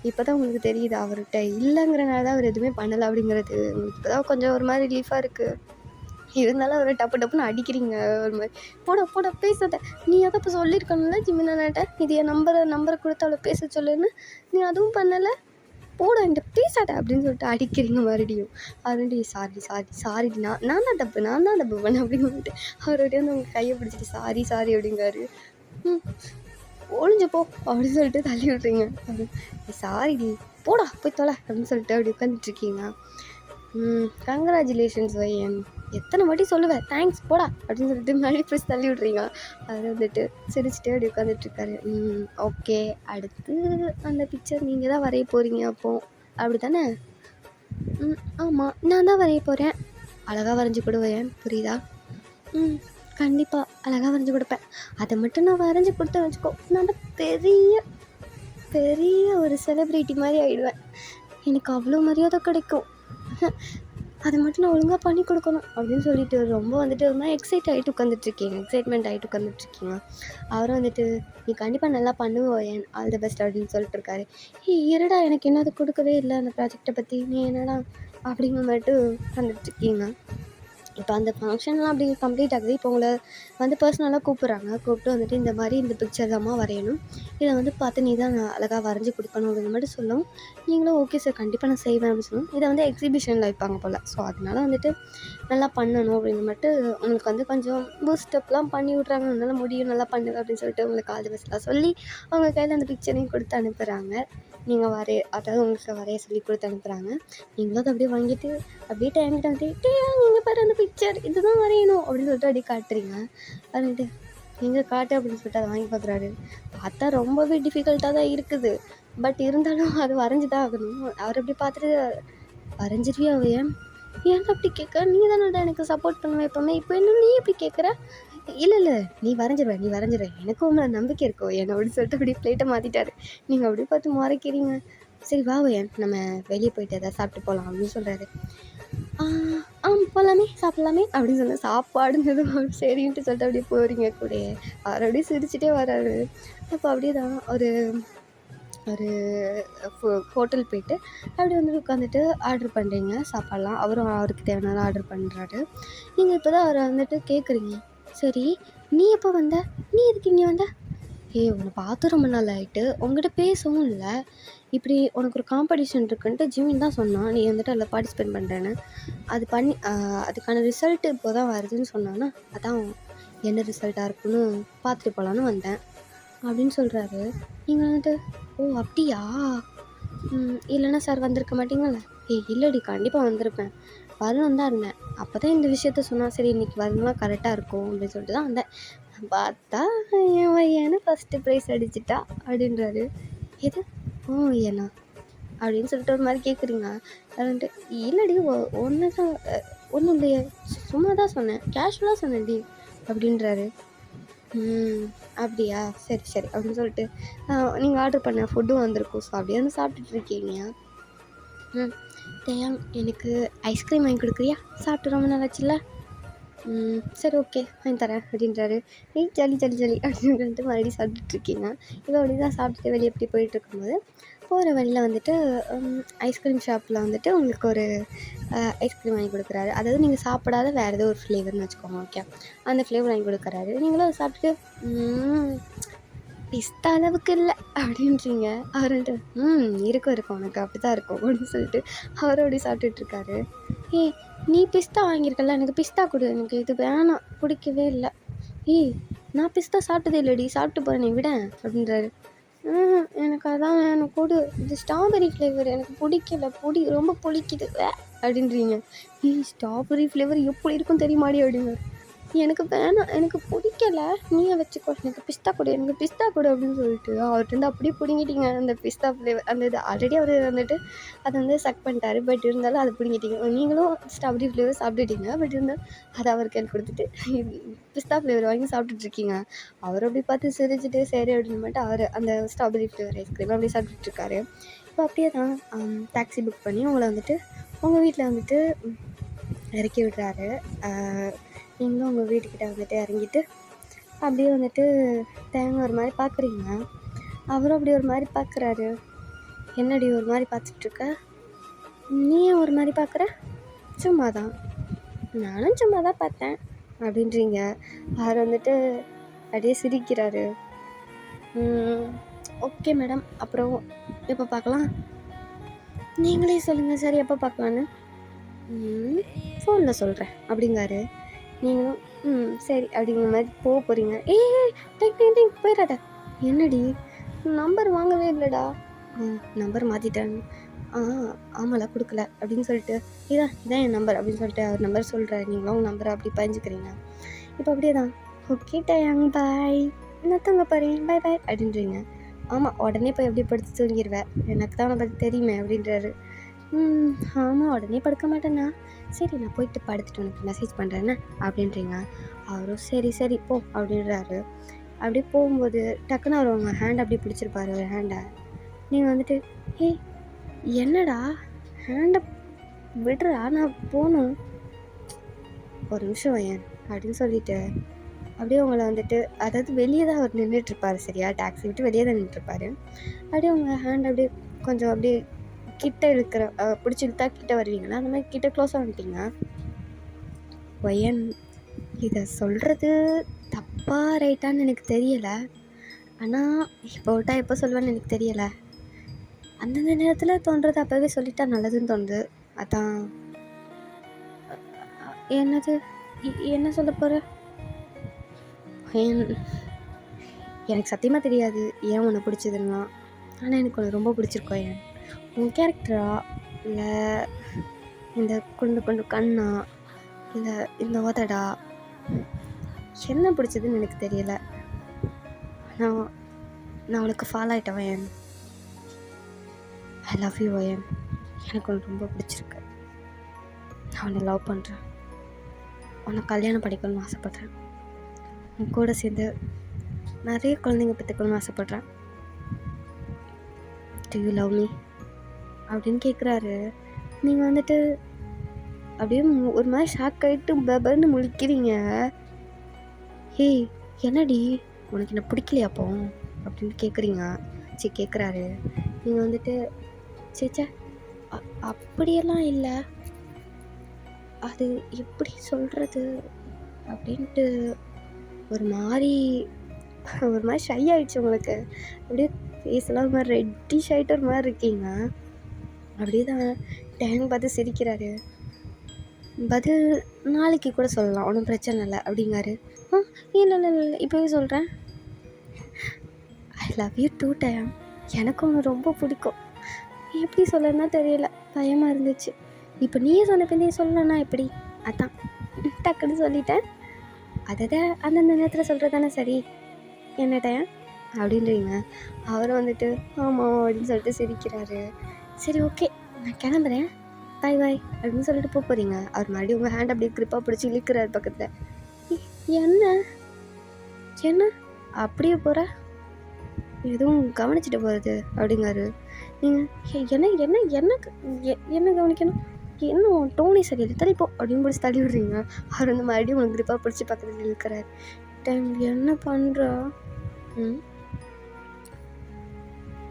இப்போ தான் உங்களுக்கு தெரியுது அவர்கிட்ட இல்லைங்கிறனால தான் அவர் எதுவுமே பண்ணலை அப்படிங்கிறது. உங்களுக்கு இப்போ தான் கொஞ்சம் ஒரு மாதிரி ரிலீஃபாக இருக்குது. இருந்தாலும் அவரை டப்புன்னு அடிக்கிறீங்க ஒரு மாதிரி. போட பேசாத, நீ அதை இப்போ சொல்லியிருக்கணும்ல ஜிமினாட்ட, இது என் நம்பரை கொடுத்து அவளை பேச சொல்லுன்னு, நீ அதுவும் பண்ணலை, போட என்கிட்ட பேசாத அப்படின்னு சொல்லிட்டு அடிக்கிறீங்க மறுபடியும். அவருடைய சாரிடி நான் தான் தப்பு பண்ணேன் அப்படின்னு சொல்லிட்டு அவருடைய வந்து உங்கள் கையை பிடிச்சிட்டு சாரி அப்படிங்காரு. ஒழிஞ்சு போ அப்படின்னு சொல்லிட்டு தள்ளி விட்றீங்க. சாரிடி போடா போய் தொலை அப்படின்னு சொல்லிட்டு அப்படி உட்காந்துட்ருக்கீங்க. கங்க்ராச்சுலேஷன்ஸ் வையன், எத்தனை வாட்டி சொல்லுவேன் தேங்க்ஸ் போடா அப்படின்னு சொல்லிட்டு முன்னாடி ப்ரெஸ் தள்ளி விட்றீங்க. அது வந்துட்டு சிரிச்சுட்டே அப்படி உட்காந்துட்ருக்காரு. ஓகே, அடுத்து அந்த பிக்சர் நீங்கள் தான் வரைய போகிறீங்க அப்போது, அப்படி தானே? ஆமாம், நான் தான் வரைய போகிறேன். அழகாக வரைஞ்சி கொடுவேன், புரியுதா? கண்டிப்பாக அழகாக வரைஞ்சி கொடுப்பேன். அதை மட்டும் நான் வரைஞ்சி கொடுத்தேன் வச்சுக்கோ, நான் பெரிய ஒரு செலிப்ரிட்டி மாதிரி ஆகிடுவேன். எனக்கு அவ்வளோ மரியாதை கிடைக்கும். அதை மட்டும் நான் ஒழுங்காக பண்ணி கொடுக்கணும் அப்படின்னு சொல்லிட்டு ரொம்ப வந்துட்டு ஒரு மாதிரி எக்ஸைட்மெண்ட் ஆகிட்டு உட்காந்துட்ருக்கீங்க. அவரும் வந்துட்டு நீ கண்டிப்பாக நல்லா பண்ணுவேன், ஆல் தி பெஸ்ட் அப்படின்னு சொல்லிட்டு இருக்காரு. இருடா எனக்கு என்ன அது கொடுக்கவே இல்லை அந்த ப்ராஜெக்டை பற்றி, நீ என்னடா அப்படிங்கிற மட்டும் உட்காந்துட்ருக்கீங்க. இப்போ அந்த ஃபங்க்ஷன்லாம் அப்படி கம்ப்ளீட் ஆகுது. இப்போ உங்களை வந்து பர்சனலாக கூப்பிட்டு வந்துட்டு இந்த மாதிரி இந்த பிக்சர் தாம்மா வரையணும், இதை வந்து பார்த்து நீ தான் அழகாக வரைஞ்சி கொடுக்கணும் அப்படின்னு மட்டும் சொல்லவும், நீங்களும் ஓகே சார் கண்டிப்பாக நான் செய்வேன் அப்படின்னு சொல்லணும். இதை வந்து எக்ஸிபிஷனில் வைப்பாங்க போல், ஸோ அதனால வந்துட்டு நல்லா பண்ணணும் அப்படின்னு மட்டும் உங்களுக்கு வந்து கொஞ்சம் பூஸ்டப்லாம் பண்ணி விட்றாங்க. நல்லா முடியும், நல்லா பண்ணுவேன் அப்படின்னு சொல்லிட்டு உங்களுக்கு ஆல் தி பெஸ்ட்லாம் சொல்லி அவங்க கையில் அந்த பிக்சரையும் கொடுத்து அனுப்புகிறாங்க. நீங்கள் அதாவது உங்களுக்கு வரைய சொல்லி கொடுத்து அனுப்புகிறாங்க. நீங்களும் அதை அப்படியே வாங்கிட்டு அப்படியே என்கிட்ட வந்துட்டு நீங்கள் பாரு அந்த பிக்சர் இதுதான் வரையணும் அப்படின்னு சொல்லிட்டு அப்படியே காட்டுறீங்க. வந்துட்டு நீங்கள் காட்டு அப்படின்னு சொல்லிட்டு அதை வாங்கி பார்க்குறாரு. பார்த்தா ரொம்பவே டிஃபிகல்ட்டாக தான் இருக்குது, பட் இருந்தாலும் அது வரைஞ்சி தான் ஆகணும். அவர் அப்படி பார்த்துட்டு வரைஞ்சிருவியா ஏன் அப்படி கேட்க, நீ தானடா எனக்கு சப்போர்ட் பண்ணுவேன் எப்போவுமே, இப்போ என்ன நீ எப்படி கேட்குற, இல்லை நீ வரைஞ்சிருவ எனக்கும் உங்களை நம்பிக்கை இருக்கோ என்ன அப்படின்னு சொல்லிட்டு அப்படியே பிளேட்டை மாற்றிட்டாரு. நீங்கள் அப்படியே பார்த்து முறைக்கிறீங்க. சரி வா ஒயன் நம்ம வெளியே போயிட்டு எதாவது சாப்பிட்டு போகலாம் அப்படின்னு சொல்கிறாரு. போகலாமே சாப்பிட்லாமே அப்படின்னு சொன்னேன். சாப்பாடுங்கிறது சரின்ட்டு சொல்லிட்டு அப்படியே போகிறீங்க கூடயே. அவர் அப்படியே சிரிச்சுட்டே வராரு. அப்போ அப்படியே தான் ஒரு ஒரு ஹோட்டல் போயிட்டு அப்படியே வந்துட்டு உட்காந்துட்டு ஆர்டர் பண்ணுறீங்க சாப்பாடெலாம். அவரும் அவருக்கு தேவையான ஆர்டர் பண்ணுறாரு. நீங்கள் இப்போ தான் அவரை வந்துட்டு கேட்குறீங்க, சரி நீ எப்போ வந்த, நீ எதுக்கு இங்கே வந்த, உன்னை பார்த்து ரொம்ப நாள் ஆகிட்டு, உங்ககிட்ட பேசவும் இல்லை, இப்படி உனக்கு ஒரு காம்படிஷன் இருக்குன்ட்டு ஜிமின் தான் சொன்னான், நீ வந்துட்டு அதில் பார்ட்டிசிபேட் பண்ணுறேன்னு, அது பண்ணி அதுக்கான ரிசல்ட்டு இப்போ தான் வருதுன்னு சொன்னான்னா, அதான் என்ன ரிசல்ட்டாக இருக்குன்னு பார்த்துட்டு போகலான்னு வந்தேன் அப்படின்னு சொல்கிறாரு. நீங்கள் வந்துட்டு ஓ அப்படியா, இல்லைன்னா சார் வந்திருக்க மாட்டீங்களா, இல்லைடி கண்டிப்பாக வந்திருப்பேன், வரணும் தான் இருந்தேன், அப்போ தான் இந்த விஷயத்த சொன்னால் சரி இன்றைக்கி வரணும்னா கரெக்டாக இருக்கும் அப்படின்னு சொல்லிட்டு தான் வந்தேன், பார்த்தா என் பையனு ஃபஸ்ட்டு ப்ரைஸ் அடிச்சிட்டா அப்படின்றாரு. எது ஓ ஏண்ணா அப்படின்னு சொல்லிட்டு ஒரு மாதிரி கேட்குறீங்க. அதுன்ட்டு இல்லைடி ஒன்று தான் ஒன்றும் இல்லையே சும்மா தான் சொன்னேன், கேஷுவலாக சொன்னேன்டி அப்படின்றாரு. அப்படியா சரி அப்படின்னு சொல்லிட்டு நீங்கள் ஆர்டர் பண்ண ஃபுட்டும் வந்திருக்கும். ஸோ அப்படியே வந்து சாப்பிட்டுட்டு இருக்கீங்க. தேயாங் எனக்கு ஐஸ்கிரீம் வாங்கி கொடுக்குறியா, சாப்பிட்டு ரொம்ப நாள் ஆச்சுல்ல, சரி ஓகே வாங்கி தரேன் அப்படின்றாரு. ஜலி அப்படின்னு சொல்லிட்டு மறுபடியும் சாப்பிட்டுட்ருக்கீங்க. இப்போ அப்படி தான் சாப்பிட்டுட்டு வெளியே எப்படி போயிட்டு இருக்கும்போது போகிற வழியில் வந்துட்டு ஐஸ்கிரீம் ஷாப்பில் வந்துட்டு உங்களுக்கு ஒரு ஐஸ்கிரீம் வாங்கி கொடுக்குறாரு. அதாவது நீங்கள் சாப்பிடாத வேறு ஏதோ ஒரு ஃப்ளேவர்னு வச்சுக்கோங்க, ஓகே, அந்த ஃப்ளேவர் வாங்கி கொடுக்குறாரு. நீங்களும் அதை சாப்பிட்டுட்டு பிஸ்தா அளவுக்கு இல்லை அப்படின்றீங்க. அவர் வந்துட்டு இருக்கும் உனக்கு அப்படி தான் இருக்கும் அப்படின்னு சொல்லிட்டு அவரும் அப்படி சாப்பிட்டுட்ருக்காரு. நீ பிஸ்தா வாங்கியிருக்கல, எனக்கு பிஸ்தா கொடு, எனக்கு இது வேணாம் பிடிக்கவே இல்லை, நான் பிஸ்தா சாப்பிட்டதே இல்லைடி, சாப்பிட்டு போகிறேன் நீ விட அப்படின்றாரு. எனக்கு அதான் வேணும் கொடு, இது ஸ்ட்ராபெரி ஃப்ளேவர் எனக்கு பிடிக்கல, ரொம்ப பிடிக்குது அப்படின்றீங்க. ஸ்ட்ராபெரி ஃப்ளேவர் எப்படி இருக்கும் தெரியுமாடி அப்படிங்க. எனக்கு வேணாம், எனக்கு பிடிக்கல, நீயே வச்சுக்கோ, எனக்கு பிஸ்தா கொடு அப்படின்னு சொல்லிட்டு அவர்கிட்ட அப்படியே பிடுங்கிட்டீங்க அந்த பிஸ்தா ஃப்ளேவர். அந்த இது ஆல்ரெடி அவர் வந்துட்டு அதை வந்து சக் பண்ணிட்டாரு, பட் இருந்தாலும் அதை பிடுங்கிட்டீங்க. நீங்களும் ஸ்ட்ராபெரி ஃப்ளேவர் சாப்பிட்டுட்டீங்க, பட் இருந்தாலும் அதை அவருக்கு எனக்கு கொடுத்துட்டு பிஸ்தா ஃப்ளேவர் வாங்கி சாப்பிட்டுட்ருக்கீங்க. அவர் அப்படி பார்த்து சிரிச்சுட்டு சரி அப்படின்னு மட்டும் அவர் அந்த ஸ்ட்ராபெரி ஃப்ளேவர் ஐஸ்கிரீம் அப்படி சாப்பிட்டுட்ருக்காரு. இப்போ அப்படியே தான் டாக்ஸி புக் பண்ணி உங்களை வந்துட்டு உங்கள் வீட்டில் வந்துட்டு இறக்கி விடுறாரு. நீங்களும் உங்கள் வீட்டுக்கிட்ட வந்துட்டு இறங்கிட்டு அப்படியே வந்துட்டு தேங்க ஒரு மாதிரி பார்க்குறீங்க. அவரும் அப்படி ஒரு மாதிரி பார்க்குறாரு. என்னடி ஒரு மாதிரி பார்த்துட்ருக்க, நீ ஏன் ஒரு மாதிரி பார்க்குற, சும்மா தான், நானும் சும்மா தான் பார்த்தேன் அப்படின்றீங்க. அவர் வந்துட்டு அப்படியே சிரிக்கிறாரு. ஓகே மேடம், அப்புறம் எப்போ பார்க்கலாம், நீங்களே சொல்லுங்கள் சார் எப்போ பார்க்கலான்னு, ஃபோனில் சொல்கிறேன் அப்படிங்காரு. நீங்களும் சரி அப்படிங்கிற மாதிரி போகிறீங்க. டெக் போயிடாத, என்னடி நம்பர் வாங்கவே இல்லைடா, நம்பர் மாற்றிட்டேன், ஆமாம்ல கொடுக்கல அப்படின்னு சொல்லிட்டு இதான் என் நம்பர் அப்படின்னு சொல்லிட்டு அவர் நம்பர் சொல்கிறாரு. நீங்களும் உங்கள் நம்பரை அப்படி பதிஞ்சுக்கிறீங்க. இப்போ அப்படியே தான் ஓகே டயாங் பாய், நான் தூங்க போகிறேன், பாய் அப்படின்றீங்க. ஆமாம் உடனே போய் எப்படி படுத்து தூங்கிடுவேன், எனக்கு தான் அவனை பற்றி தெரியுமே அப்படின்றாரு. ஆமாம் உடனே படுக்க மாட்டேண்ணா, சரி நான் போயிட்டு படுத்துட்டு உனக்கு மெசேஜ் பண்ணுறேன்னு அப்படின்றீங்க. அவரும் சரி போ அப்படின்றாரு. அப்படியே போகும்போது டக்குன்னு அவர் உங்கள் ஹேண்ட் அப்படியே பிடிச்சிருப்பாரு, ஒரு ஹேண்டை. நீங்கள் வந்துட்டு என்னடா ஹேண்டை விடுறா, நான் போகணும், ஒரு நிமிஷம் ஏன் அப்படின்னு சொல்லிட்டு அப்படியே உங்களை வந்துட்டு, அதாவது வெளியே தான் அவர் நின்றுட்டுருப்பார் சரியா, டாக்ஸி விட்டு வெளியே தான் நின்றுட்டுருப்பாரு. அப்படியே உங்கள் ஹேண்ட் அப்படியே கொஞ்சம் அப்படியே கிட்ட இழுக்கிற பிடிச்சி இழுத்தா கிட்ட வருவீங்களா, அந்த மாதிரி கிட்ட க்ளோஸாக வந்துட்டீங்க. ஒயன் இதை சொல்கிறது தப்பா ரைட்டான்னு எனக்கு தெரியலை, ஆனால் இப்போ விட்டா எப்போ சொல்லுவேன்னு எனக்கு தெரியலை, அந்தந்த நேரத்தில் தோன்றது அப்போவே சொல்லிட்டா நல்லதுன்னு தோணுது, அதான். என்னது என்ன சொல்ல போகிற, எனக்கு சத்தியமாக தெரியாது ஏன் உன்னை பிடிச்சதுன்னா, ஆனால் எனக்கு உன்னை ரொம்ப பிடிச்சிருக்கோம். ஏன் உன் கேரக்டரா, இல்லை இந்த குண்டு கண்ணா, இல்லை இந்த உதடா, என்ன பிடிச்சதுன்னு எனக்கு தெரியலை, நான் உனக்கு ஃபாலோ ஆகிட்டவன் ஏன், ஐ லவ் யூ ஏன், எனக்கு உனக்கு ரொம்ப பிடிச்சிருக்கு, நான் உன்னை லவ் பண்ணுறேன், உன்னை கல்யாணம் பண்ணிக்கணும்னு ஆசைப்பட்றேன், உன் கூட சேர்ந்து நிறைய குழந்தைங்க பெற்றுக்கணும்னு ஆசைப்பட்றேன். டு யூ லவ் மீ அப்படின்னு கேட்குறாரு. நீங்கள் வந்துட்டு அப்படியே ஒரு மாதிரி ஷாக் ஆகிட்டு பபர்னு முழிக்கிறீங்க. ஹேய் என்னடி உனக்கு என்ன பிடிக்கலையாப்போ அப்படின்னு கேட்குறாரு. நீங்கள் வந்துட்டு சேச்சா அப்படியெல்லாம் இல்லை, அது எப்படி சொல்கிறது அப்படின்ட்டு ஒரு மாதிரி ஷை ஆகிடுச்சு உங்களுக்கு. அப்படியே ஃபேஸ்லாம் ஒரு மாதிரி ரெட்டிஷ் ஆகிட்டு ஒரு மாதிரி இருக்கீங்க. அப்படியே தான் டேங் பார்த்து சிரிக்கிறாரு. பதில் நாளைக்கு கூட சொல்லலாம், ஒன்றும் பிரச்சனை இல்லை அப்படிங்காரு. இல்லை இல்லை இல்லை இப்போவே சொல்கிறேன், ஐ லவ் யூ டூ டேங். எனக்கு ஒன்று ரொம்ப பிடிக்கும். எப்படி சொல்லணும்னா தெரியல, பயமாக இருந்துச்சு. இப்போ நீயே சொன்ன பின்னே சொல்லலைன்னா எப்படி, அதான் டக்குன்னு சொல்லிட்டேன். அதை அந்தந்த நேரத்தில் சொல்கிறது தானே சரி, என்னட்ட அப்படின்றீங்க. அவரும் வந்துட்டு ஆமாம் அப்படின்னு சொல்லிட்டு சிரிக்கிறாரு. சரி ஓகே நான் கிளம்புறேன், பாய் பாய் அப்படின்னு சொல்லிட்டு போகிறீங்க. அவர் மறுபடியும் உங்கள் ஹேண்ட் அப்படியே கிரிப்பாக பிடிச்சி இழுக்கிறார் பக்கத்தில். என்ன என்ன அப்படியே போகிற, எதுவும் கவனிச்சுட்டு போகிறது அப்படிங்காரு. நீங்கள் என்ன என்ன என்ன கவனிக்கணும், என்ன டோனி சரியில்லை தள்ளிப்போ அப்படின்னு பிடிச்சி தள்ளி விடுறீங்க. அவர் வந்து மறுபடியும் உங்களுக்கு கிரிப்பாக பிடிச்சி பக்கத்தில் இழுக்கிறார். டைம் என்ன பண்ணுறா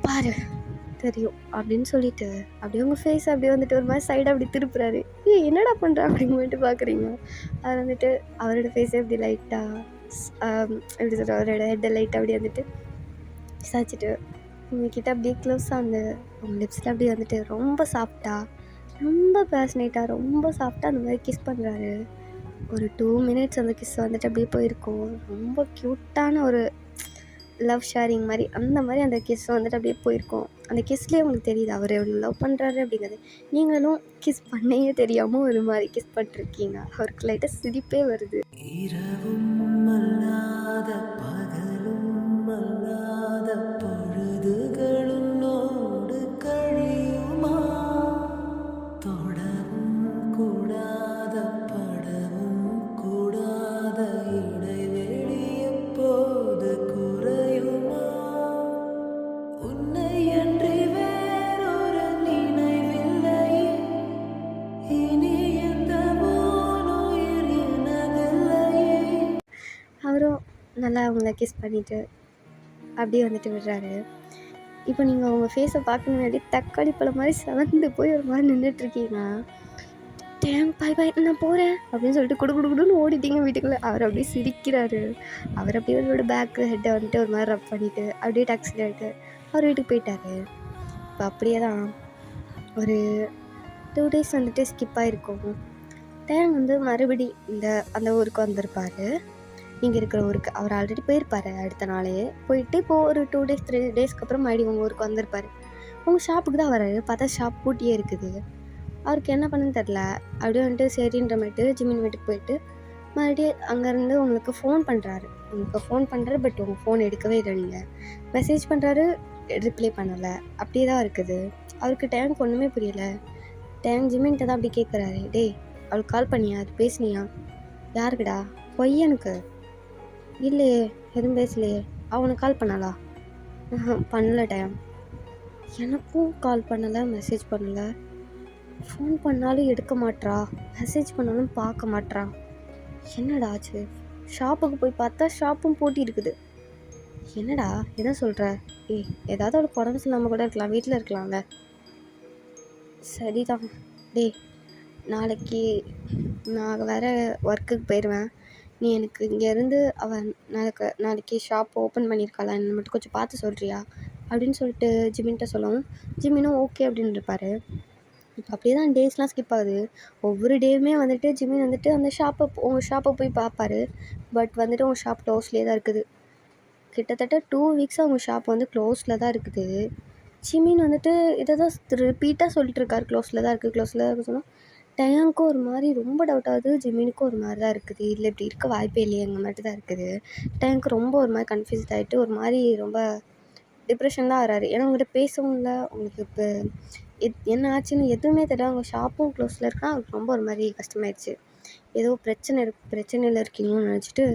பாரு தெரியும் அப்படின்னு சொல்லிட்டு அப்படியே உங்கள் ஃபேஸ் அப்படியே வந்துட்டு ஒரு மாதிரி சைடாக அப்படி திருப்புறாரு. என்னடா பண்ணுறா அப்படிங்கிட்டு பார்க்குறீங்க. அவர் வந்துட்டு அவரோட ஃபேஸே அப்படி லைட்டாக எப்படி சொல்கிற, அவரோட ஹெட்டை லைட்டாக அப்படி வந்துட்டு விசாரிச்சுட்டு உங்ககிட்ட அப்படியே க்ளோஸாக அந்த உங்கள் லிப்ஸில் அப்படியே வந்துட்டு ரொம்ப சாஃப்டாக, ரொம்ப பேஷனேட்டாக, ரொம்ப சாஃப்டாக அந்த மாதிரி கிஸ் பண்ணுறாரு. ஒரு 2 minutes அந்த கிஸ் வந்துட்டு அப்படியே போயிருக்கும். ரொம்ப க்யூட்டான ஒரு லவ் ஷேரிங் மாதிரி, அந்த மாதிரி அந்த கிஸ் வந்துட்டு அப்படியே போயிருக்கும். அந்த கிஸ்லேயே உங்களுக்கு தெரியுது அவர் எவ்வளோ லவ் பண்ணுறாரு அப்படிங்கிறது. நீங்களும் கிஸ் பண்ணையே தெரியாமல் ஒரு மாதிரி கிஸ் பண்ணிருக்கீங்க. அவருக்கு லைட்டாக சிரிப்பே வருது. இரவும் அல்லாத பகலும் அல்லாத பொழுதுகளுன்னோடு கழியுமா, தொடவும் கூடாத படவும் கூடாத இடைவெளி எப்போது குறையுமா, உன்னை அன்றி வேறொரு நினைவில்லையே, இனி எந்த உயிர் எனதில்லையே. அவரும் நல்லா அவங்கள கிஸ் பண்ணிவிட்டு அப்படியே வந்துட்டு விடுறாரு. இப்போ நீங்கள் உங்கள் ஃபேஸை பார்க்க முன்னாடி தக்காளி பழம் மாதிரி செவந்து போய் ஒரு மாதிரி நின்றுட்டுருக்கீங்க. டேம் பாய் பாய் நான் போகிறேன் அப்படின்னு சொல்லிட்டு குடுன்னு ஓடிட்டீங்க வீட்டுக்குள்ளே. அவர் அப்படியே சிரிக்கிறாரு. அவர் அப்படியே அவரோட பேக்கு ஹெட்டை வந்துட்டு ஒரு மாதிரி ரப் பண்ணிவிட்டு அப்படியே டாக்ஸியில் ஆகிட்டு அவர் வீட்டுக்கு போயிட்டாரு. இப்போ அப்படியே தான் ஒரு 2 days வந்துட்டு ஸ்கிப் ஆகிருக்கும். டேம் வந்து மறுபடி அந்த ஊருக்கு வந்திருப்பார், நீங்கள் இருக்கிற ஊருக்கு. அவர் ஆல்ரெடி போயிருப்பார். அடுத்த நாளே போயிட்டு இப்போது ஒரு 2 days 3 daysக்கு அப்புறம் மறுபடியும் உங்கள் ஊருக்கு வந்திருப்பார். உங்கள் ஷாப்புக்கு தான் வராரு. பார்த்தா ஷாப் பூட்டியே இருக்குது. அவருக்கு என்ன பண்ணுன்னு தெரில. அப்படியே வந்துட்டு சரின்ற மாட்டு ஜிமின் வீட்டுக்கு போயிட்டு மறுபடியும் அங்கேருந்து உங்களுக்கு ஃபோன் பண்ணுறாரு. பட் உங்கள் ஃபோன் எடுக்கவே இல்லை. நீங்கள் மெசேஜ் பண்ணுறாரு, ரிப்ளை பண்ணலை. அப்படியே தான் இருக்குது. அவருக்கு டேங்க் ஒன்றுமே புரியலை. டேங்க் ஜிமின்கிட்ட தான் அப்படி கேட்குறாரு, டேய் அவளுக்கு கால் பண்ணியா, அது பேசுனியா, யாருக்குடா, பொய்யனுக்கு இல்லையே, எதுவும் பேசலையே, அவனுக்கு கால் பண்ணாளா, பண்ணல டைம், எனக்கும் கால் பண்ணலை, மெசேஜ் பண்ணலை, ஃபோன் பண்ணாலும் எடுக்க மாட்றா, மெசேஜ் பண்ணாலும் பார்க்க மாட்றா, என்னடா ஆச்சு, ஷாப்புக்கு போய் பார்த்தா ஷாப்பும் பூட்டி இருக்குது, என்னடா என்ன சொல்கிற, ஏதாவது ஒரு உடம்பு சொல்லாமல் கூட இருக்கலாம், வீட்டில் இருக்கலாம்ல, சரிதான், நாளைக்கு நான் வேறு ஒர்க்குக்கு போயிடுவேன், நீ எனக்கு இங்கேருந்து அவன் நாளைக்கு ஷாப் ஓப்பன் பண்ணியிருக்காளா என்ன மட்டும் கொஞ்சம் பார்த்து சொல்கிறியா அப்படின்னு சொல்லிட்டு ஜிமின்கிட்ட சொல்லவும் ஜிமினும் ஓகே அப்படின்னு இருப்பார். இப்போ அப்படியே தான் டேஸ்லாம் ஸ்கிப் ஆகுது. ஒவ்வொரு டேவுமே வந்துட்டு ஜிமின் வந்துட்டு அந்த உங்கள் ஷாப்பை போய் பார்ப்பாரு. பட் வந்துட்டு உங்கள் ஷாப் க்ளோஸ்லேயே தான் இருக்குது. கிட்டத்தட்ட 2 weeks உங்கள் ஷாப் வந்து க்ளோஸில் தான் இருக்குது. ஜிமின் வந்துட்டு இதை தான் ரிப்பீட்டாக சொல்லிட்டு இருக்காரு, க்ளோஸில் தான் இருக்குது சொன்னால் டேங்க்கும் ஒரு மாதிரி ரொம்ப டவுட் ஆகுது, ஜிமினுக்கும் ஒரு மாதிரி தான் இருக்குது. இல்லை இப்படி இருக்க வாய்ப்பே இல்லையே, எங்கள் மட்டும் தான் இருக்குது. டேங்க் ரொம்ப ஒரு மாதிரி கன்ஃபியூஸ்ட் ஆகிட்டு ஒரு மாதிரி ரொம்ப டிப்ரெஷன் தான் ஆகிறாரு. ஏன்னா உங்கள்கிட்ட பேசவும் இல்லை, உங்களுக்கு இப்போ என்ன ஆச்சுன்னு எதுவுமே தெரியல. அவங்க ஷாப்பும் க்ளோஸில் இருக்கா, அவருக்கு ரொம்ப ஒரு மாதிரி கஷ்டமாயிடுச்சு. ஏதோ பிரச்சனையில் இருக்கீங்கன்னு நினச்சிட்டு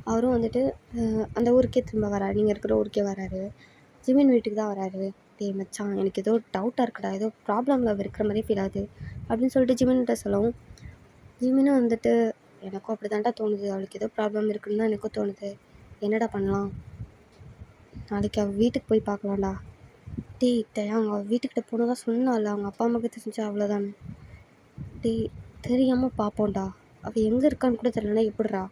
அவரும் வந்துட்டு அந்த ஊருக்கே திரும்ப வராரு, நீங்கள் இருக்கிற ஊருக்கே வராரு. ஜிமின் வீட்டுக்கு தான் வராரு. டேய் மச்சான், எனக்கு ஏதோ டவுட்டாக இருக்குடா, ஏதோ ப்ராப்ளமில் இருக்கிற மாதிரி ஃபீல் ஆகுது அப்படின்னு சொல்லிட்டு ஜிமின்கிட்ட சொல்லவும், ஜிமினும் வந்துட்டு எனக்கும் அப்படி தான்டா தோணுது, அவளுக்கு ஏதோ ப்ராப்ளம் இருக்குன்னு தான் எனக்கும் தோணுது, என்னடா பண்ணலாம், நாளைக்கு அவள் வீட்டுக்கு போய் பார்க்கலாம்டா. டேய் அவங்க வீட்டுக்கிட்ட போனதாக சொன்னால, அவங்க அப்பா அம்மாவுக்கு தெரிஞ்சா அவ்வளோதானே. டேய் தெரியாமல் பார்ப்போம்டா, அவள் எங்கே இருக்கான்னு கூட தெரியலனா எப்படிடா,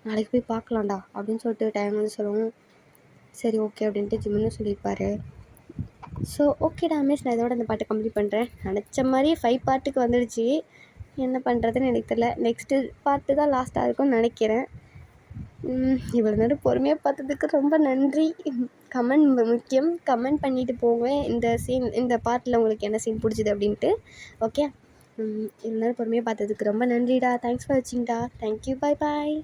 நாளைக்கு போய் பார்க்கலாம்டா அப்படின்னு சொல்லிட்டு டைம் வந்து சொல்லவும், சரி ஓகே அப்படின்ட்டு ஜிம்முன்னு சொல்லியிருப்பாரு. ஸோ ஓகேடா மிஸ், நான் இதோட இந்த பாட்டை கம்ப்ளீட் பண்ணுறேன். நினச்ச மாதிரி 5 பார்ட்டுக்கு வந்துடுச்சு, என்ன பண்ணுறதுன்னு எனக்கு தெரியல. நெக்ஸ்ட்டு பார்ட்டு தான் லாஸ்ட்டாக இருக்கும்னு நினைக்கிறேன். இவ்வளோ நேரம் பொறுமையாக பார்த்ததுக்கு ரொம்ப நன்றி. கமெண்ட் முக்கியம், கமெண்ட் பண்ணிவிட்டு போவேன் இந்த பார்ட்டில் உங்களுக்கு என்ன சீன் பிடிச்சிது அப்படின்ட்டு. ஓகே, இவ்வளோ நேரம் பொறுமையாக பார்த்ததுக்கு ரொம்ப நன்றிடா. தேங்க்ஸ் ஃபார் வாட்சிங்டா. தேங்க்யூ, பாய் பாய்.